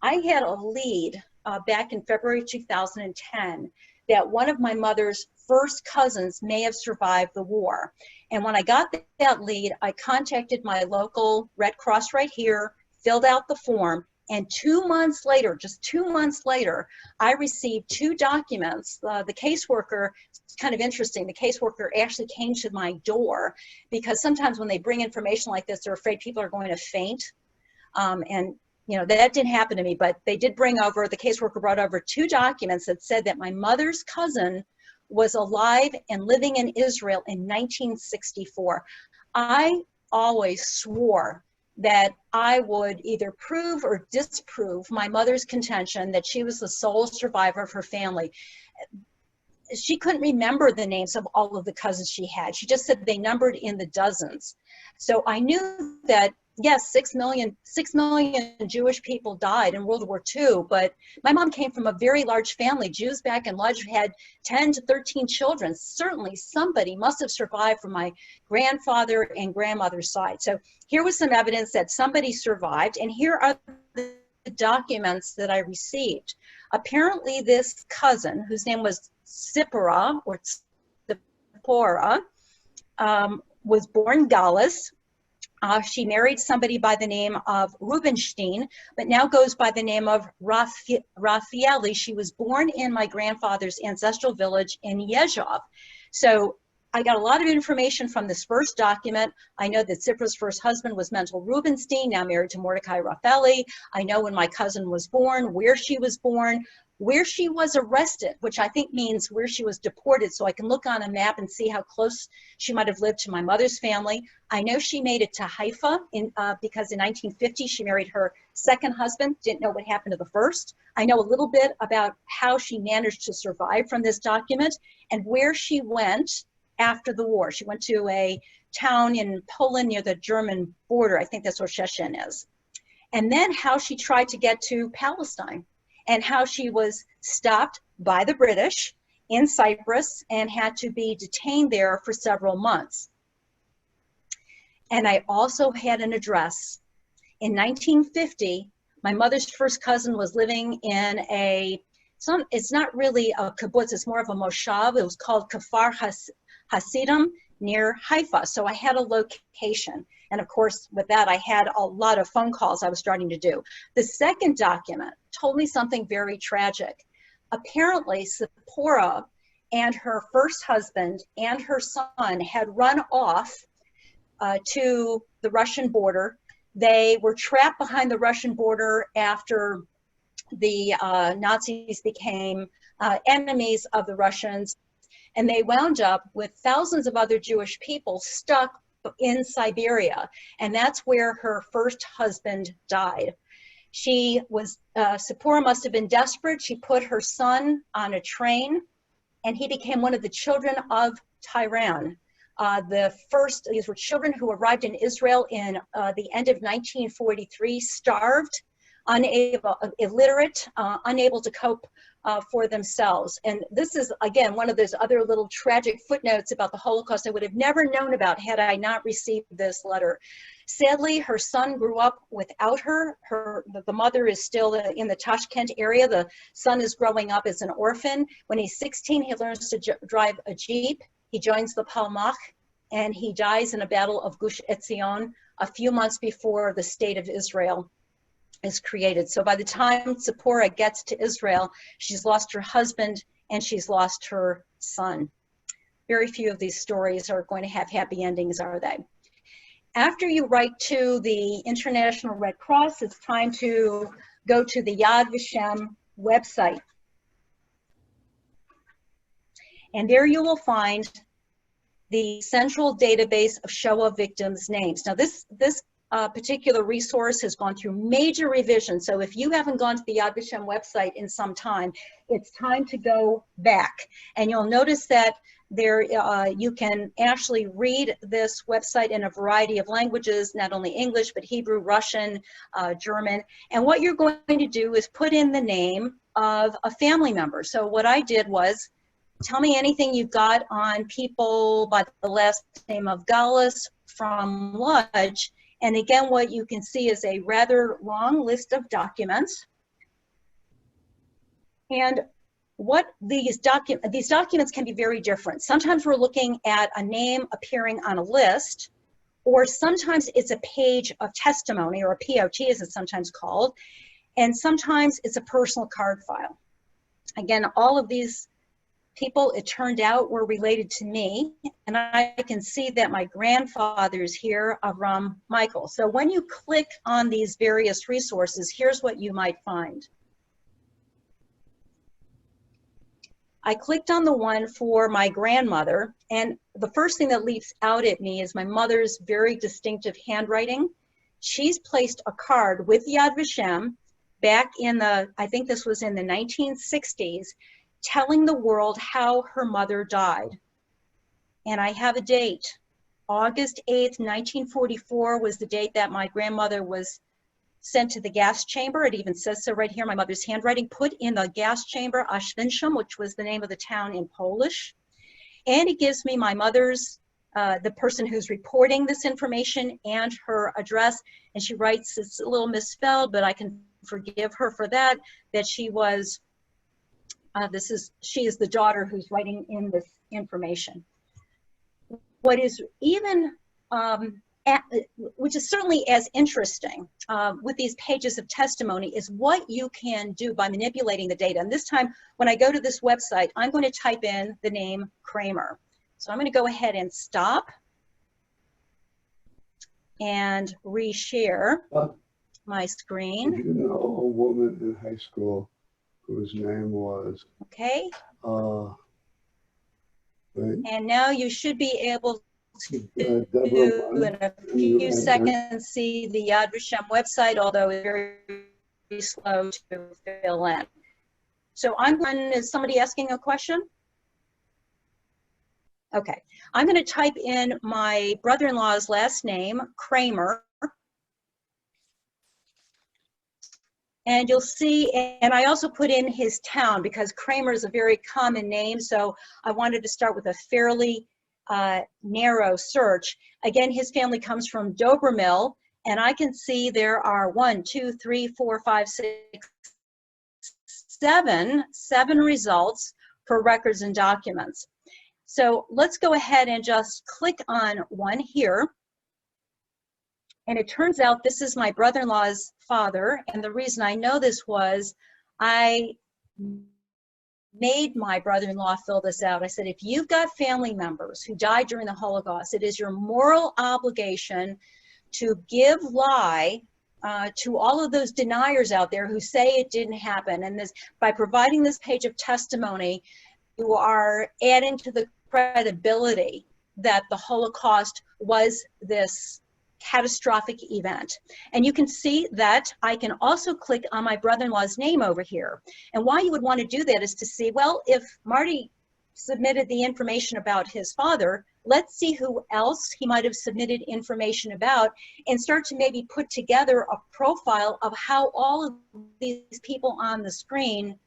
I had a lead back in February 2010 that one of my mother's first cousins may have survived the war. And when I got that lead, I contacted my local Red Cross right here, filled out the form, and 2 months later, just 2 months later, I received 2 documents. The caseworker, it's kind of interesting, the caseworker actually came to my door because sometimes when they bring information like this, they're afraid people are going to faint. And you know, that didn't happen to me, but they did bring over, the caseworker brought over 2 documents that said that my mother's cousin was alive and living in Israel in 1964. I always swore that I would either prove or disprove my mother's contention that she was the sole survivor of her family. She couldn't remember the names of all of the cousins she had. She just said they numbered in the dozens. So I knew that, yes, 6 million Jewish people died in World War II, but my mom came from a very large family. Jews back in Lodz had 10 to 13 children. Certainly somebody must have survived from my grandfather and grandmother's side. So here was some evidence that somebody survived, and here are the documents that I received. Apparently this cousin, whose name was Sipora, or Sipora, was born Gaulis. She married somebody by the name of Rubenstein, but now goes by the name of Raphaeli. She was born in my grandfather's ancestral village in Yezhov. So I got a lot of information from this first document. I know that Sipra's first husband was Mental Rubenstein, now married to Mordecai Raphaeli. I know when my cousin was born, where she was born, where she was arrested, which I think means where she was deported, so I can look on a map and see how close she might have lived to my mother's family. I know she made it to Haifa because in 1950 she married her second husband, didn't know what happened to the first. I know a little bit about how she managed to survive from this document and where she went after the war. She went to a town in Poland near the German border. I think that's where Sheshin is. And then how she tried to get to Palestine and how she was stopped by the British in Cyprus and had to be detained there for several months. And I also had an address. In 1950, my mother's first cousin was living in it's not really a kibbutz, it's more of a moshav. It was called Kfar Hasidim near Haifa. So I had a location. And of course, with that, I had a lot of phone calls I was starting to do. The second document told me something very tragic. Apparently, Sephora and her first husband and her son had run off to the Russian border. They were trapped behind the Russian border after the Nazis became enemies of the Russians. And they wound up with thousands of other Jewish people stuck in Siberia. And that's where her first husband died. She was, Sephora must have been desperate. She put her son on a train and he became one of the children of Tehran. These were children who arrived in Israel in the end of 1943, starved, illiterate, unable to cope for themselves. And this is, again, one of those other little tragic footnotes about the Holocaust I would have never known about had I not received this letter. Sadly, her son grew up without her. The mother is still in the Tashkent area. The son is growing up as an orphan. When he's 16, he learns to drive a Jeep. He joins the Palmach, and he dies in a battle of Gush Etzion a few months before the state of Israel is created. So by the time Sephora gets to Israel, she's lost her husband and she's lost her son. Very few of these stories are going to have happy endings, are they? After you write to the International Red Cross, it's time to go to the Yad Vashem website. And there you will find the central database of Shoah victims' names. Now this particular resource has gone through major revision. So if you haven't gone to the Yad Vashem website in some time, it's time to go back. And you'll notice that there you can actually read this website in a variety of languages, not only English, but Hebrew, Russian, German. And what you're going to do is put in the name of a family member. So what I did was, tell me anything you've got on people by the last name of Galus from Lodge. And again, what you can see is a rather long list of documents. And what these documents can be very different. Sometimes we're looking at a name appearing on a list, or sometimes it's a page of testimony, or a POT as it's sometimes called, and sometimes it's a personal card file. Again, all of these people, it turned out, were related to me, and I can see that my grandfather's here, Avram Michael. So when you click on these various resources, here's what you might find. I clicked on the one for my grandmother, and the first thing that leaps out at me is my mother's very distinctive handwriting. She's placed a card with Yad Vashem back in the, I think this was in the 1960s, telling the world how her mother died. And I have a date. August 8th, 1944 was the date that my grandmother was sent to the gas chamber. It even says so right here, my mother's handwriting, put in the gas chamber, Oświęcim, which was the name of the town in Polish. And it gives me my mother's, the person who's reporting this information, and her address. And she writes, it's a little misspelled, but I can forgive her for that, that she was, she is the daughter who's writing in this information. What is even, which is certainly as interesting with these pages of testimony, is what you can do by manipulating the data. And this time, when I go to this website, I'm going to type in the name Kramer. So I'm going to go ahead and stop and reshare my screen. Did you know a woman in high school whose name was? Okay. Right? And now you should be able to, in a few seconds, see the Yad Vashem website, although it's very slow to fill in. So is somebody asking a question? Okay, I'm going to type in my brother-in-law's last name, Kramer. And you'll see, and I also put in his town because Kramer is a very common name, so I wanted to start with a fairly narrow search. Again, his family comes from Dobromil, and I can see there are 7 results for records and documents. So let's go ahead and just click on one here. And it turns out this is my brother-in-law's father. And the reason I know this was I made my brother-in-law fill this out. I said, if you've got family members who died during the Holocaust, it is your moral obligation to give lie to all of those deniers out there who say it didn't happen. And this, by providing this page of testimony, you are adding to the credibility that the Holocaust was this catastrophic event. And you can see that I can also click on my brother-in-law's name over here. And why you would want to do that is to see, well, if Marty submitted the information about his father, let's see who else he might have submitted information about, and start to maybe put together a profile of how all of these people on the screen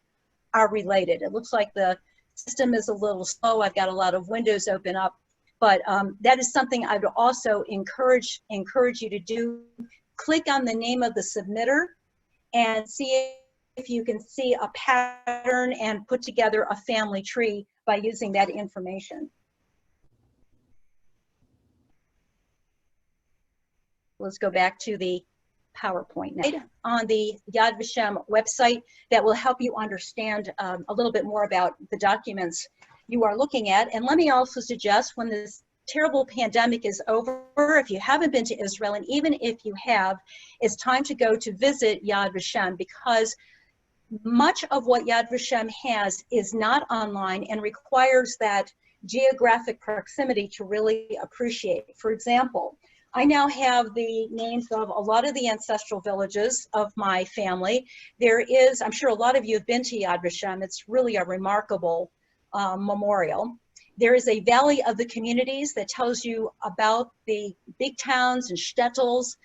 are related. It looks like the system is a little slow. I've got a lot of windows open up, but that is something I would also encourage you to do. Click on the name of the submitter and see if you can see a pattern and put together a family tree by using that information. Let's go back to the PowerPoint now. On the Yad Vashem website that will help you understand a little bit more about the documents you are looking at. And let me also suggest, when this terrible pandemic is over, if you haven't been to Israel, and even if you have, it's time to go to visit Yad Vashem, because much of what Yad Vashem has is not online and requires that geographic proximity to really appreciate. For example, I now have the names of a lot of the ancestral villages of my family. There is, I'm sure a lot of you have been to Yad Vashem. It's really a remarkable memorial. There is a Valley of the Communities that tells you about the big towns and shtetls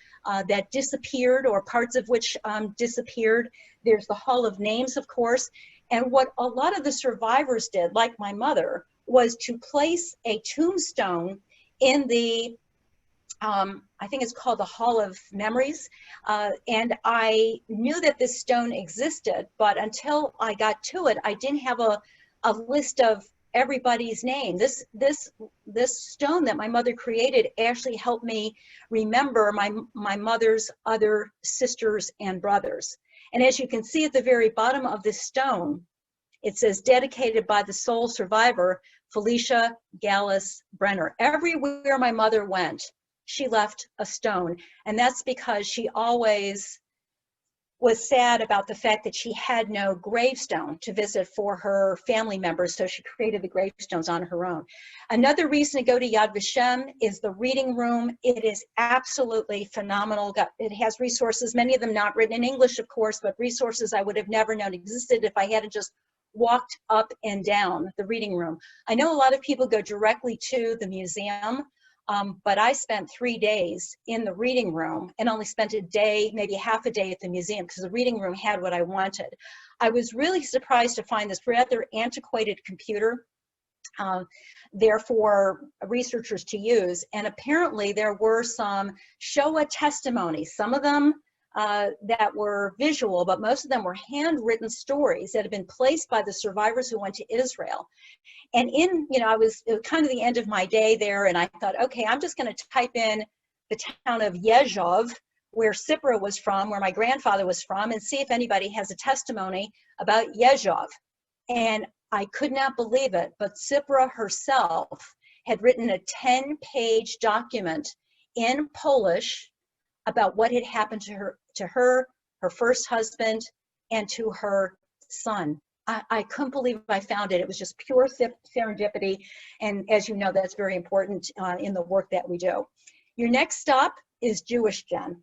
that disappeared, or parts of which disappeared. There's the Hall of Names, of course. And what a lot of the survivors did, like my mother, was to place a tombstone in the I think it's called the Hall of Memories. And I knew that this stone existed, but until I got to it, I didn't have a list of everybody's name. This stone that my mother created actually helped me remember my mother's other sisters and brothers. And as you can see at the very bottom of this stone, it says, dedicated by the sole survivor, Felicia Gallus Brenner. Everywhere my mother went, she left a stone. And that's because she always was sad about the fact that she had no gravestone to visit for her family members, so she created the gravestones on her own. Another reason to go to Yad Vashem is the reading room. It is absolutely phenomenal. It has resources, many of them not written in English, of course, but resources I would have never known existed if I hadn't just walked up and down the reading room. I know a lot of people go directly to the museum, but I spent 3 days in the reading room and only spent a day, maybe half a day at the museum, because the reading room had what I wanted. I was really surprised to find this rather antiquated computer there for researchers to use. And apparently there were some Shoah testimonies, some of them that were visual, but most of them were handwritten stories that had been placed by the survivors who went to Israel. And it was kind of the end of my day there, and I thought, okay, I'm just going to type in the town of Yezhov, where Sipra was from, where my grandfather was from, and see if anybody has a testimony about Yezhov. And I could not believe it, but Sipra herself had written a 10-page document in Polish about what had happened to her, her first husband, and to her son. I couldn't believe I found it. It was just pure serendipity. And as you know, that's very important in the work that we do. Your next stop is Jewish Gen.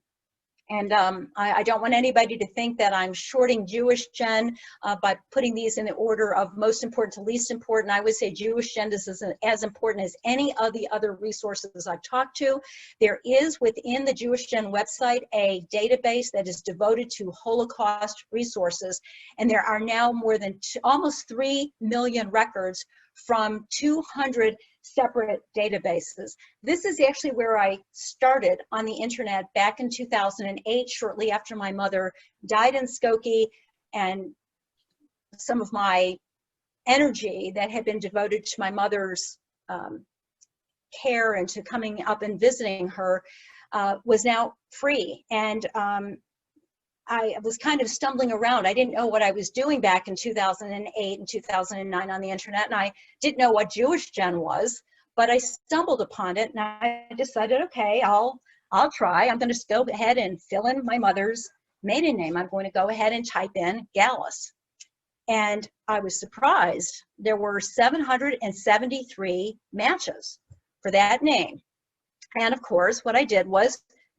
And I don't want anybody to think that I'm shorting Jewish Gen by putting these in the order of most important to least important. I would say Jewish Gen is as important as any of the other resources I've talked to. There is within the Jewish Gen website a database that is devoted to Holocaust resources. And there are now more than almost 3 million records from 200 separate databases. This is actually where I started on the internet back in 2008, shortly after my mother died in Skokie, and some of my energy that had been devoted to my mother's care and to coming up and visiting her was now free. And I was kind of stumbling around. I didn't know what I was doing back in 2008 and 2009 on the internet, and I didn't know what Jewish Gen was, but I stumbled upon it, and I decided, okay, I'll try. I'm going to just go ahead and fill in my mother's maiden name. I'm going to go ahead and type in Gallus. And I was surprised. There were 773 matches for that name. And of course, what I did was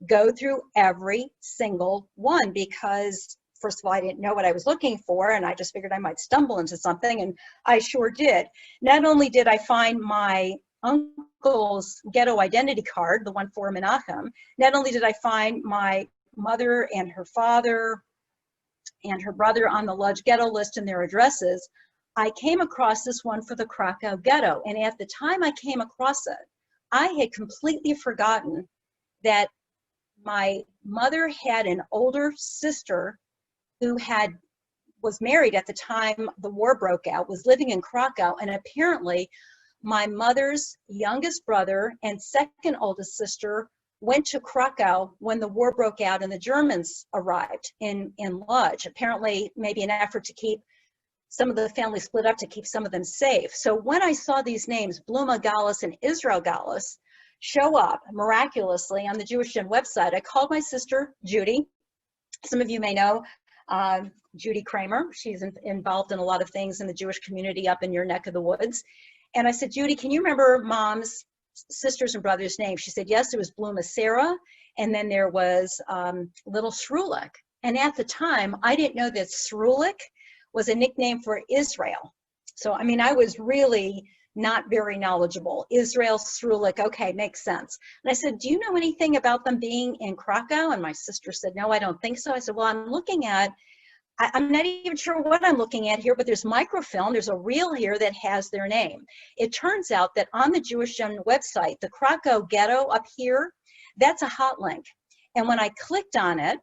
go through every single one, because first of all, I didn't know what I was looking for, and I just figured I might stumble into something, and I sure did. Not only did I find my uncle's ghetto identity card, the one for Menachem, not only did I find my mother and her father and her brother on the Lodz ghetto list and their addresses, I came across this one for the Krakow ghetto. And at the time I came across it, I had completely forgotten that my mother had an older sister who was married at the time the war broke out, was living in Krakow, and apparently my mother's youngest brother and second oldest sister went to Krakow when the war broke out and the Germans arrived in Lodz. Apparently, maybe an effort to keep some of the family split up to keep some of them safe. So when I saw these names, Bluma Gallus and Israel Gallus, show up miraculously on the Jewish Gen website, I called my sister, Judy. Some of you may know Judy Kramer. She's involved in a lot of things in the Jewish community up in your neck of the woods. And I said, Judy, can you remember Mom's sisters and brothers' names. She said, yes, there was Bluma Sarah, and then there was Little Srulik. And at the time, I didn't know that Srulik was a nickname for Israel. So, I mean, I was really not very knowledgeable. Israel, Srulik, okay, makes sense. And I said, do you know anything about them being in Krakow? And my sister said, no, I don't think so. I said, well, I'm looking at, I'm not even sure what I'm looking at here, but there's microfilm, there's a reel here that has their name. It turns out that on the Jewish Gen website, the Krakow ghetto up here, that's a hot link. And when I clicked on it,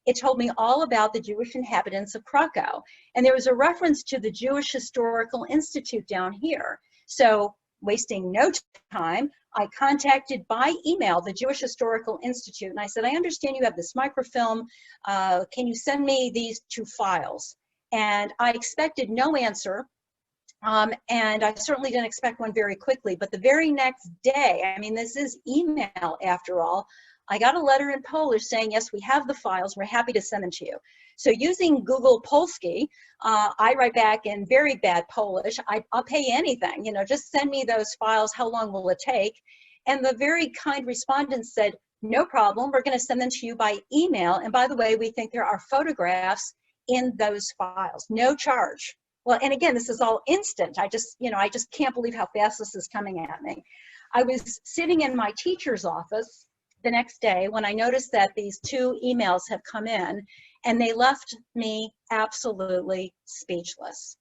it told me all about the Jewish inhabitants of Krakow. And there was a reference to the Jewish Historical Institute down here. So, wasting no time, I contacted by email the Jewish Historical Institute, and I said, I understand you have this microfilm. Can you send me these 2 files? And I expected no answer, and I certainly didn't expect one very quickly. But the very next day, I mean, this is email after all, I got a letter in Polish saying, yes, we have the files. We're happy to send them to you. So using Google Polski, I write back in very bad Polish. I'll pay you anything, you know, just send me those files. How long will it take? And the very kind respondent said, no problem. We're going to send them to you by email. And by the way, we think there are photographs in those files, no charge. Well, and again, this is all instant. I just can't believe how fast this is coming at me. I was sitting in my teacher's office the next day when I noticed that these 2 emails have come in, and they left me absolutely speechless.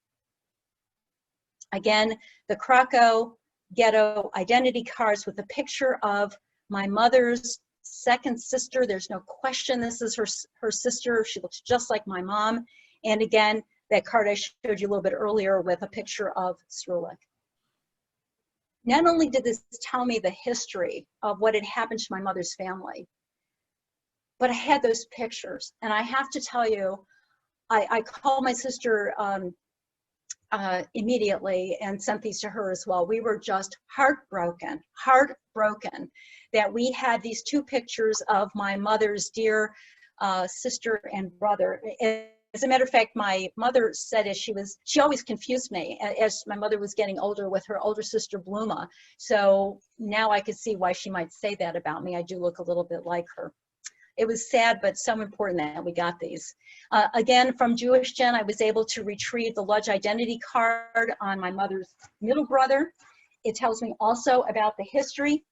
Again, the Krakow ghetto identity cards with a picture of my mother's second sister. There's no question this is her sister. She looks just like my mom. And again, that card I showed you a little bit earlier with a picture of Srulik. Not only did this tell me the history of what had happened to my mother's family, but I had those pictures. And I have to tell you, I called my sister immediately and sent these to her as well. We were just heartbroken that we had these 2 pictures of my mother's dear sister and brother. As a matter of fact, my mother said she always confused me as my mother was getting older with her older sister Bluma. So now I could see why she might say that about me. I do look a little bit like her. It was sad, but so important that we got these. Again, from Jewish Gen, I was able to retrieve the Ludge identity card on my mother's middle brother. It tells me also about the history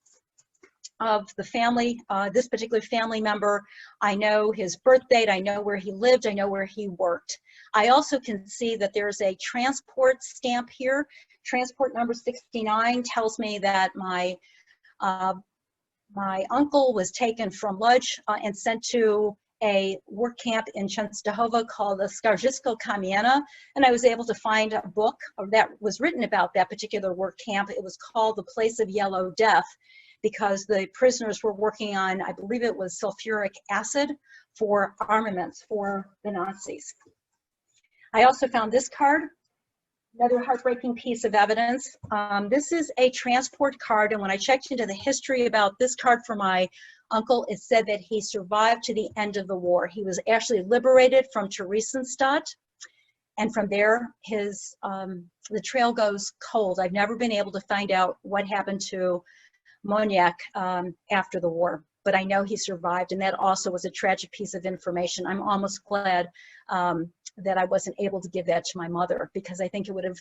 of the family, this particular family member. I know his birth date, I know where he lived, I know where he worked. I also can see that there's a transport stamp here. Transport number 69 tells me that my uncle was taken from Ludge and sent to a work camp in Częstochowa called the Skarżysko Kamienia, and I was able to find a book that was written about that particular work camp. It was called The Place of Yellow Death, because the prisoners were working on, I believe it was sulfuric acid for armaments for the Nazis. I also found this card, another heartbreaking piece of evidence. This is a transport card, and when I checked into the history about this card for my uncle, it said that he survived to the end of the war. He was actually liberated from Theresienstadt, and from there, the trail goes cold. I've never been able to find out what happened to Moniak after the war, but I know he survived, and that also was a tragic piece of information. I'm almost glad that I wasn't able to give that to my mother, because I think it would have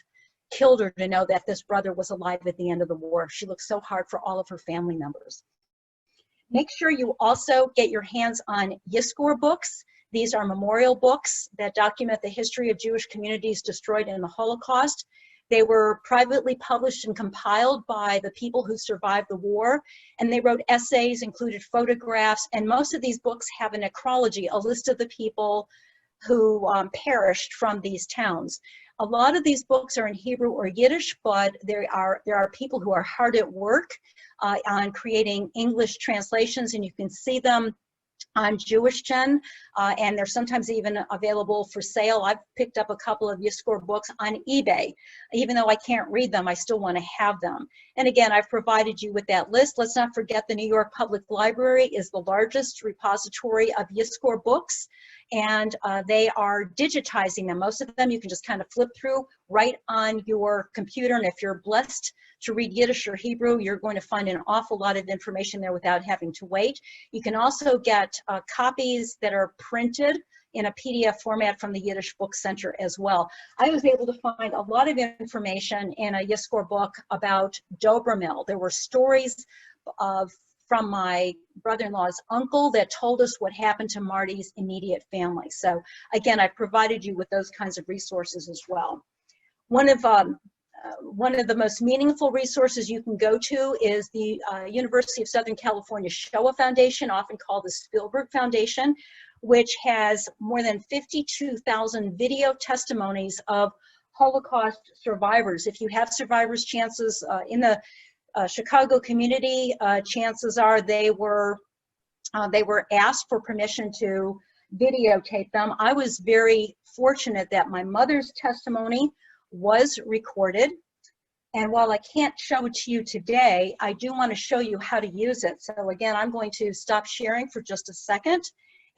killed her to know that this brother was alive at the end of the war. She looked so hard for all of her family members. Make sure you also get your hands on Yizkor books. These are memorial books that document the history of Jewish communities destroyed in the Holocaust. They were privately published and compiled by the people who survived the war, and they wrote essays, included photographs, and most of these books have a necrology, a list of the people who perished from these towns. A lot of these books are in Hebrew or Yiddish, but there are people who are hard at work on creating English translations, and you can see them on Jewish Gen, and they're sometimes even available for sale. I've picked up a couple of Yizkor books on eBay. Even though I can't read them, I still want to have them. And again, I've provided you with that list. Let's not forget the New York Public Library is the largest repository of Yizkor books, and they are digitizing them. Most of them you can just kind of flip through right on your computer, and if you're blessed to read Yiddish or Hebrew, you're going to find an awful lot of information there without having to wait. You can also get copies that are printed in a PDF format from the Yiddish Book Center as well. I was able to find a lot of information in a Yizkor book about Dobromil. There were stories from my brother-in-law's uncle that told us what happened to Marty's immediate family. So again, I provided you with those kinds of resources as well. One of the most meaningful resources you can go to is the University of Southern California Shoah Foundation, often called the Spielberg Foundation, which has more than 52,000 video testimonies of Holocaust survivors. If you have survivors' chances in the Chicago community, chances are they were asked for permission to videotape them. I was very fortunate that my mother's testimony was recorded. And while I can't show it to you today, I do want to show you how to use it. So again, I'm going to stop sharing for just a second,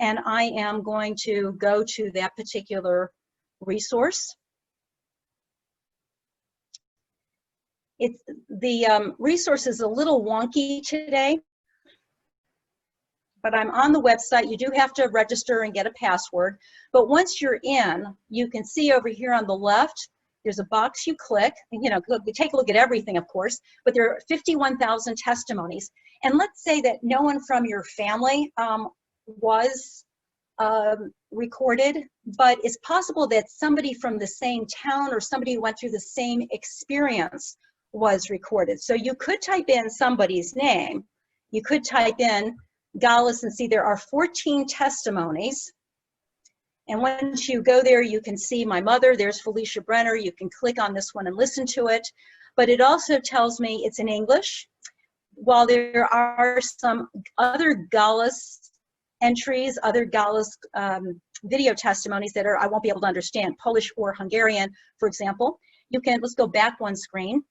and I am going to go to that particular resource. The resource is a little wonky today, but I'm on the website. You do have to register and get a password. But once you're in, you can see over here on the left, there's a box you click, and take a look at everything, of course, but there are 51,000 testimonies. And let's say that no one from your family was recorded, but it's possible that somebody from the same town or somebody who went through the same experience was recorded. So you could type in somebody's name. You could type in Galus and see there are 14 testimonies. And once you go there, you can see my mother. There's Felicia Brenner. You can click on this one and listen to it. But it also tells me it's in English. While there are some other Galus entries, other Galus video testimonies that I won't be able to understand, Polish or Hungarian, for example. Let's go back one screen.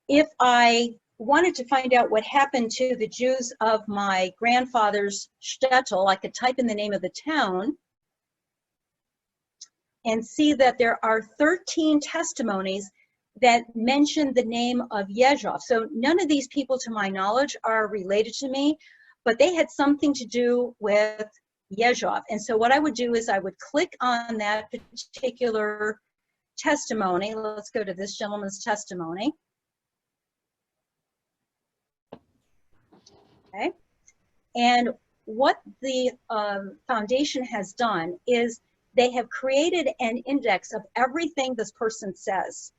If I wanted to find out what happened to the Jews of my grandfather's shtetl, I could type in the name of the town and see that there are 13 testimonies that mention the name of Yezhov. So none of these people, to my knowledge, are related to me, but they had something to do with Yezhov. And so what I would do is I would click on that particular testimony. Let's go to this gentleman's testimony. Okay. And what the foundation has done is they have created an index of everything this person says.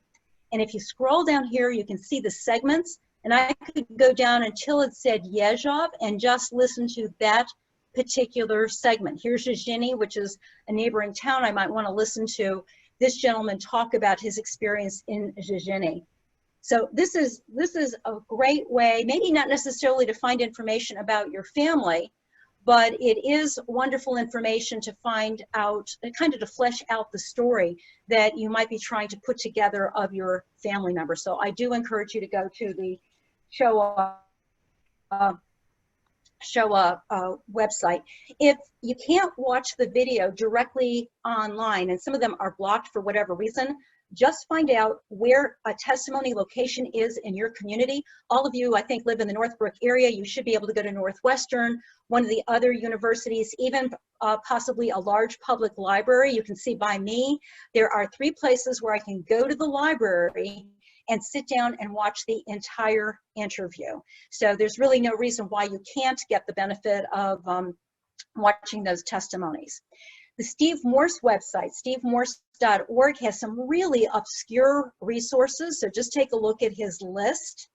And if you scroll down here, you can see the segments. And I could go down until it said Yezhov and just listen to that particular segment. Here's Zhizhny, which is a neighboring town. I might want to listen to this gentleman talk about his experience in Zhizhny. So this is a great way, maybe not necessarily to find information about your family, but it is wonderful information to find out, kind of to flesh out the story that you might be trying to put together of your family member. So I do encourage you to go to the Shoah website. If you can't watch the video directly online, and some of them are blocked for whatever reason, just find out where a testimony location is in your community. All of you, I think, live in the Northbrook area. You should be able to go to Northwestern, one of the other universities, even possibly a large public library. You can see by me, there are 3 places where I can go to the library and sit down and watch the entire interview. So there's really no reason why you can't get the benefit of watching those testimonies. The Steve Morse website, stevemorse.org, has some really obscure resources. So just take a look at his list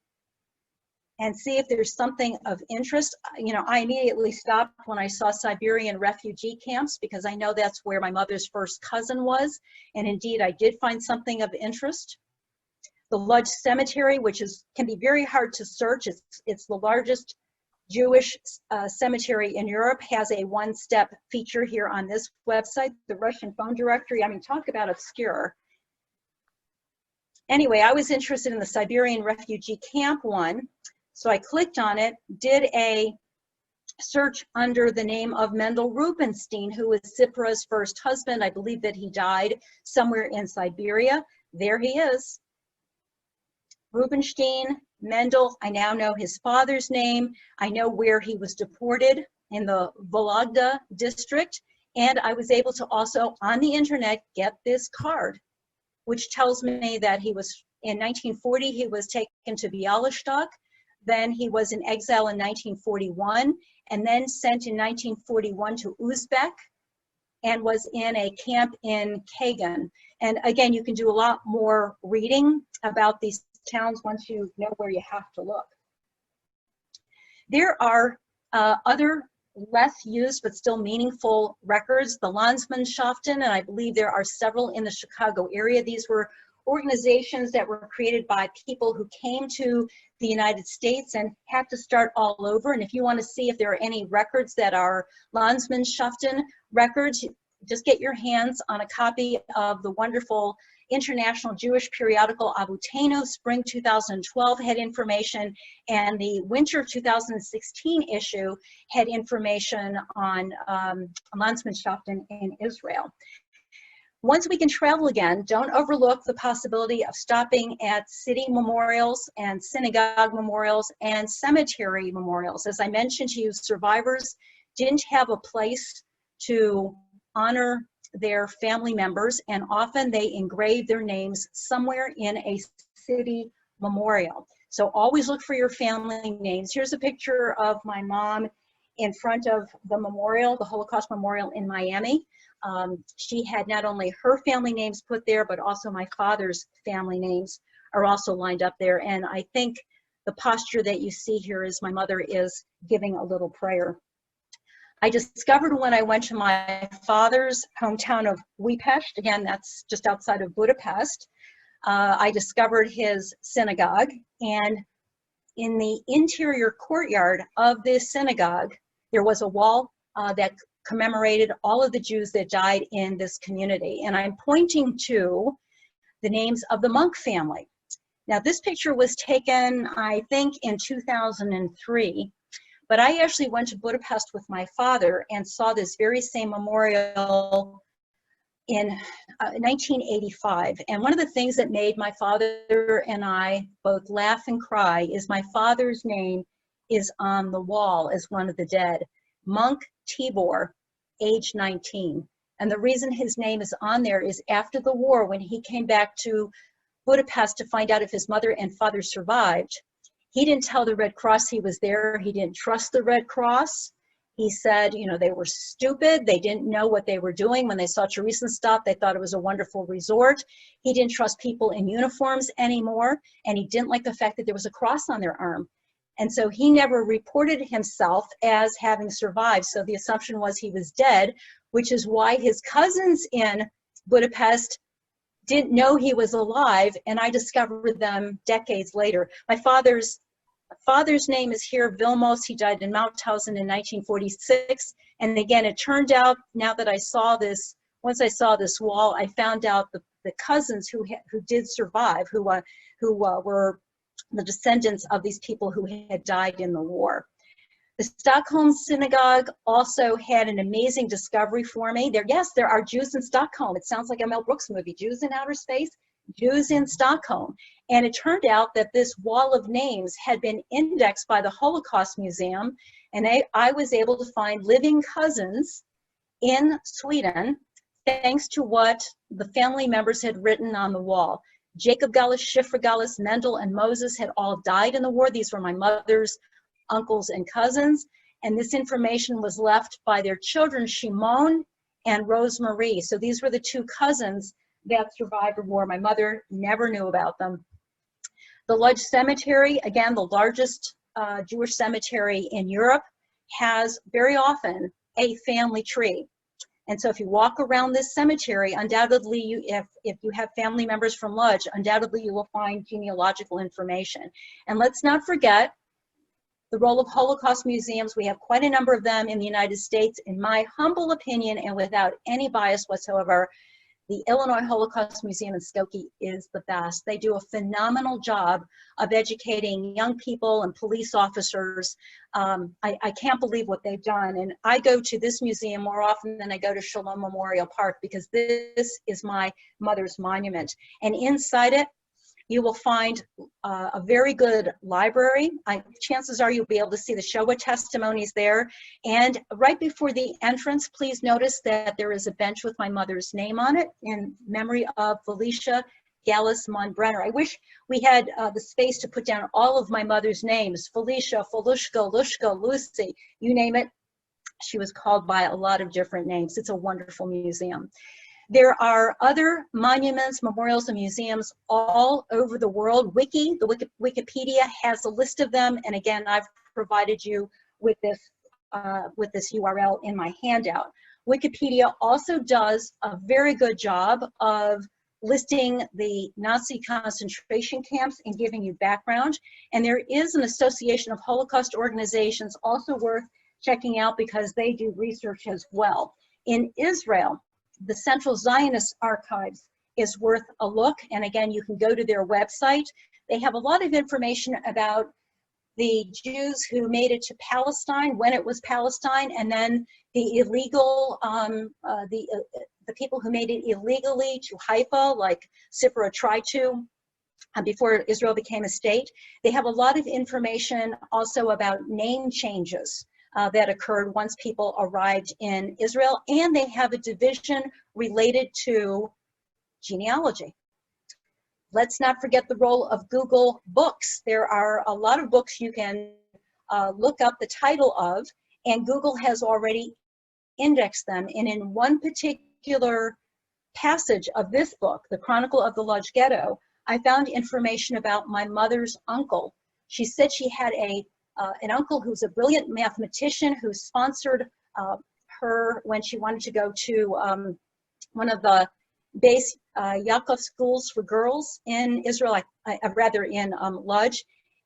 and see if there's something of interest. I immediately stopped when I saw Siberian refugee camps, because I know that's where my mother's first cousin was. And indeed, I did find something of interest. The Lodz Cemetery, which can be very hard to search. It's the largest Jewish cemetery in Europe, has a one-step feature here on this website. The Russian phone directory, I mean, talk about obscure. Anyway, I was interested in the Siberian refugee camp one, so I clicked on it, did a search under the name of Mendel Rubinstein, who was Zipporah's first husband. I believe that he died somewhere in Siberia. There he is. Rubinstein, Mendel. I now know his father's name. I know where he was deported in the Vologda district. And I was able to also, on the internet, get this card, which tells me that he was, in 1940, he was taken to Bialystok. Then he was in exile in 1941, and then sent in 1941 to Uzbek, and was in a camp in Kagan. And again, you can do a lot more reading about these towns once you know where you have to look. There are other less used but still meaningful records, the Landsmannschaften, and I believe there are several in the Chicago area. These were organizations that were created by people who came to the United States and had to start all over. And if you want to see if there are any records that are Landsmannschaften records, just get your hands on a copy of the wonderful International Jewish periodical Avutenu. Spring 2012 had information, and the winter 2016 issue had information on Landsmannschaften in Israel. Once we can travel again, don't overlook the possibility of stopping at city memorials and synagogue memorials and cemetery memorials. As I mentioned to you, survivors didn't have a place to honor their family members, and often they engrave their names somewhere in a city memorial. So always look for your family names. Here's a picture of my mom in front of the memorial, the Holocaust Memorial in Miami. She had not only her family names put there, but also my father's family names are also lined up there. And I think the posture that you see here is my mother is giving a little prayer. I discovered when I went to my father's hometown of Újpest, again, that's just outside of Budapest, I discovered his synagogue, and in the interior courtyard of this synagogue, there was a wall that commemorated all of the Jews that died in this community. And I'm pointing to the names of the Monk family. Now, this picture was taken, I think, in 2003, but I actually went to Budapest with my father and saw this very same memorial in 1985. And one of the things that made my father and I both laugh and cry is my father's name is on the wall as one of the dead. Monk Tibor, age 19. And the reason his name is on there is after the war, when he came back to Budapest to find out if his mother and father survived, he didn't tell the Red Cross he was there. He didn't trust the Red Cross. He said, you know, they were stupid. They didn't know what they were doing. When they saw Theresienstadt, they thought it was a wonderful resort. He didn't trust people in uniforms anymore. And he didn't like the fact that there was a cross on their arm. And so he never reported himself as having survived. So the assumption was he was dead, which is why his cousins in Budapest didn't know he was alive. And I discovered them decades later. My father's name is here, Vilmos. He died in Mauthausen in 1946. And again, it turned out, now that I saw this, once I saw this wall, I found out the cousins who did survive, who were the descendants of these people who had died in the war. The Stockholm Synagogue also had an amazing discovery for me. Yes, there are Jews in Stockholm. It sounds like a Mel Brooks movie, Jews in Outer Space, Jews in Stockholm. And it turned out that this wall of names had been indexed by the Holocaust Museum, and I was able to find living cousins in Sweden thanks to what the family members had written on the wall. Jacob Gallus, Schiffer Gallus, Mendel, and Moses had all died in the war. These were my mother's uncles and cousins, and this information was left by their children, Shimon and Rosemarie. So these were the two cousins that survived the war. My mother never knew about them. The Lodz Cemetery, again, the largest Jewish cemetery in Europe, has very often a family tree. And so if you walk around this cemetery, undoubtedly, if you have family members from Lodz, undoubtedly you will find genealogical information. And let's not forget the role of Holocaust museums. We have quite a number of them in the United States. In my humble opinion, and without any bias whatsoever, The Illinois Holocaust Museum in Skokie is the best. They do a phenomenal job of educating young people and police officers. I can't believe what they've done. And I go to this museum more often than I go to Shalom Memorial Park, because this is my mother's monument. And inside it, you will find a very good library. Chances are you'll be able to see the Shoah testimonies there. And right before the entrance, please notice that there is a bench with my mother's name on it in memory of Felicia Gallus Monbrenner. I wish we had the space to put down all of my mother's names: Felicia, Felushka, Lushka, Lucy, you name it. She was called by a lot of different names. It's a wonderful museum. There are other monuments, memorials, and museums all over the world. Wikipedia has a list of them, and again, I've provided you with this URL in my handout. Wikipedia also does a very good job of listing the Nazi concentration camps and giving you background. And there is an association of Holocaust organizations also worth checking out, because they do research as well. In Israel, the Central Zionist Archives is worth a look. And again, you can go to their website. They have a lot of information about the Jews who made it to Palestine, when it was Palestine, and then the illegal, the people who made it illegally to Haifa, like Sipra tried to before Israel became a state. They have a lot of information also about name changes that occurred once people arrived in Israel, and they have a division related to genealogy. Let's not forget the role of Google Books. There are a lot of books you can look up the title of, and Google has already indexed them. And in one particular passage of this book, The Chronicle of the Lodz Ghetto, I found information about my mother's uncle. She said she had an uncle who's a brilliant mathematician who sponsored her when she wanted to go to one of the base Yaakov schools for girls in Israel, rather in Lodz.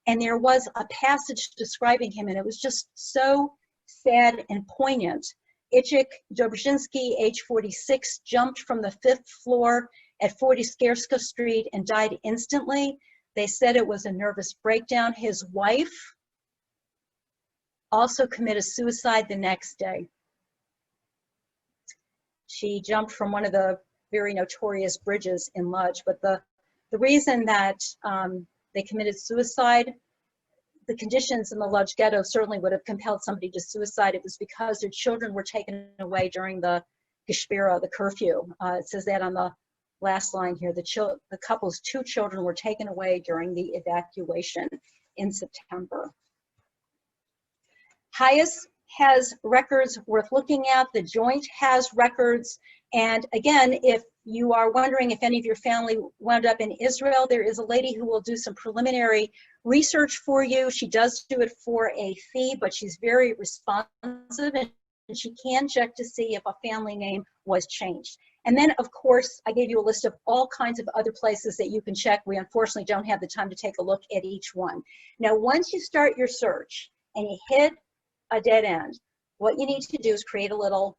And there was a passage describing him, and it was just so sad and poignant. Ichik Dobrzinski, age 46, jumped from the 5th floor at 40 Skerska Street and died instantly. They said it was a nervous breakdown. His wife also committed suicide the next day. She jumped from one of the very notorious bridges in Lodz, but the reason that they committed suicide, the conditions in the Lodz ghetto certainly would have compelled somebody to suicide. It was because their children were taken away during the Geshpira, the curfew. It says that on the last line here. The couple's 2 children were taken away during the evacuation in September. HIAS has records worth looking at. The Joint has records. And again, if you are wondering if any of your family wound up in Israel, there is a lady who will do some preliminary research for you. She does do it for a fee, but she's very responsive, and she can check to see if a family name was changed. And then, of course, I gave you a list of all kinds of other places that you can check. We unfortunately don't have the time to take a look at each one. Now, once you start your search and you hit a dead end, what you need to do is create a little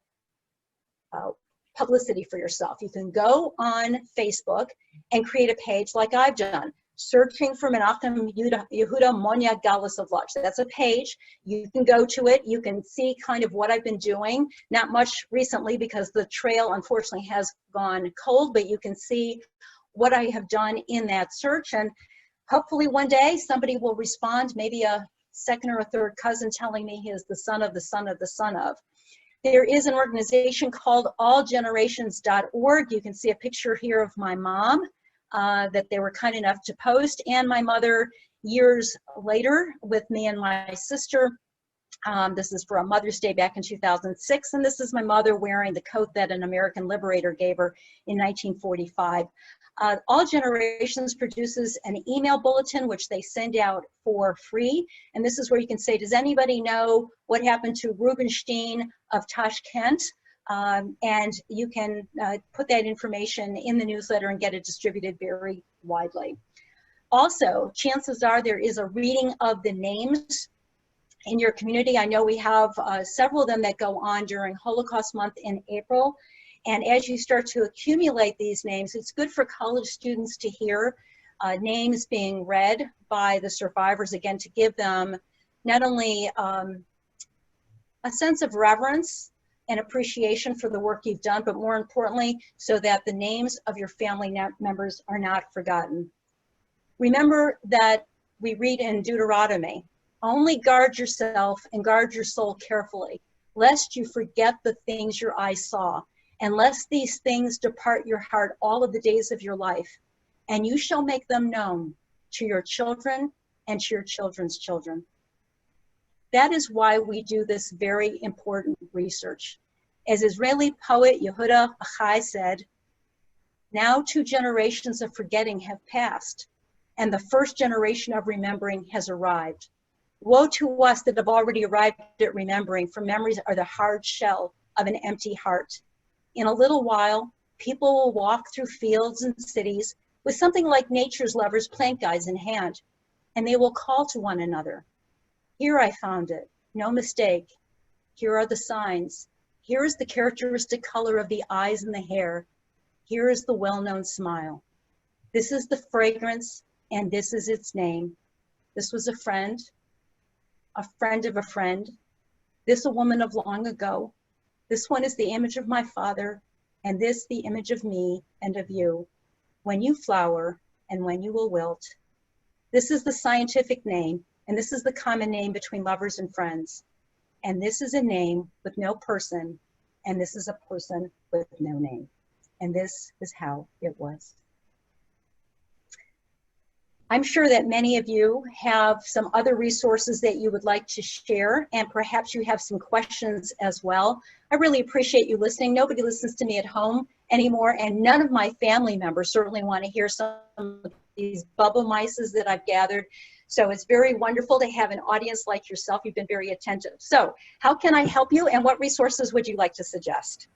publicity for yourself. You can go on Facebook and create a page like I've done, searching for Menachem Yehuda Monya Galus of Lodz. That's a page. You can go to it. You can see kind of what I've been doing. Not much recently because the trail unfortunately has gone cold, but you can see what I have done in that search. And hopefully one day somebody will respond, maybe a second or a third cousin telling me he is the son of the son of the son of. There is an organization called allgenerations.org. You can see a picture here of my mom that they were kind enough to post, and my mother years later with me and my sister. This is for a Mother's Day back in 2006, and this is my mother wearing the coat that an American liberator gave her in 1945. All Generations produces an email bulletin which they send out for free, and this is where you can say, does anybody know what happened to Rubenstein of Tashkent? And you can put that information in the newsletter and get it distributed very widely. Also, chances are there is a reading of the names in your community. I know we have several of them that go on during Holocaust Month in April. And as you start to accumulate these names, it's good for college students to hear names being read by the survivors, again, to give them not only a sense of reverence and appreciation for the work you've done, but more importantly, so that the names of your family members are not forgotten. Remember that we read in Deuteronomy, only guard yourself and guard your soul carefully, lest you forget the things your eyes saw, and lest these things depart your heart all of the days of your life. And you shall make them known to your children and to your children's children. That is why we do this very important research. As Israeli poet Yehuda Achai said, now 2 generations of forgetting have passed, and the first generation of remembering has arrived. Woe to us that have already arrived at remembering, for memories are the hard shell of an empty heart. In a little while, people will walk through fields and cities with something like nature's lovers' plank guides in hand, and they will call to one another. Here I found it, no mistake. Here are the signs. Here is the characteristic color of the eyes and the hair. Here is the well-known smile. This is the fragrance, and this is its name. This was a friend of a friend. This a woman of long ago. This one is the image of my father, and this the image of me and of you, when you flower and when you will wilt. This is the scientific name, and this is the common name between lovers and friends. And this is a name with no person, and this is a person with no name. And this is how it was. I'm sure that many of you have some other resources that you would like to share, and perhaps you have some questions as well. I really appreciate you listening. Nobody listens to me at home anymore, and none of my family members certainly want to hear some of these bubble mices that I've gathered. So it's very wonderful to have an audience like yourself. You've been very attentive. So how can I help you, and what resources would you like to suggest?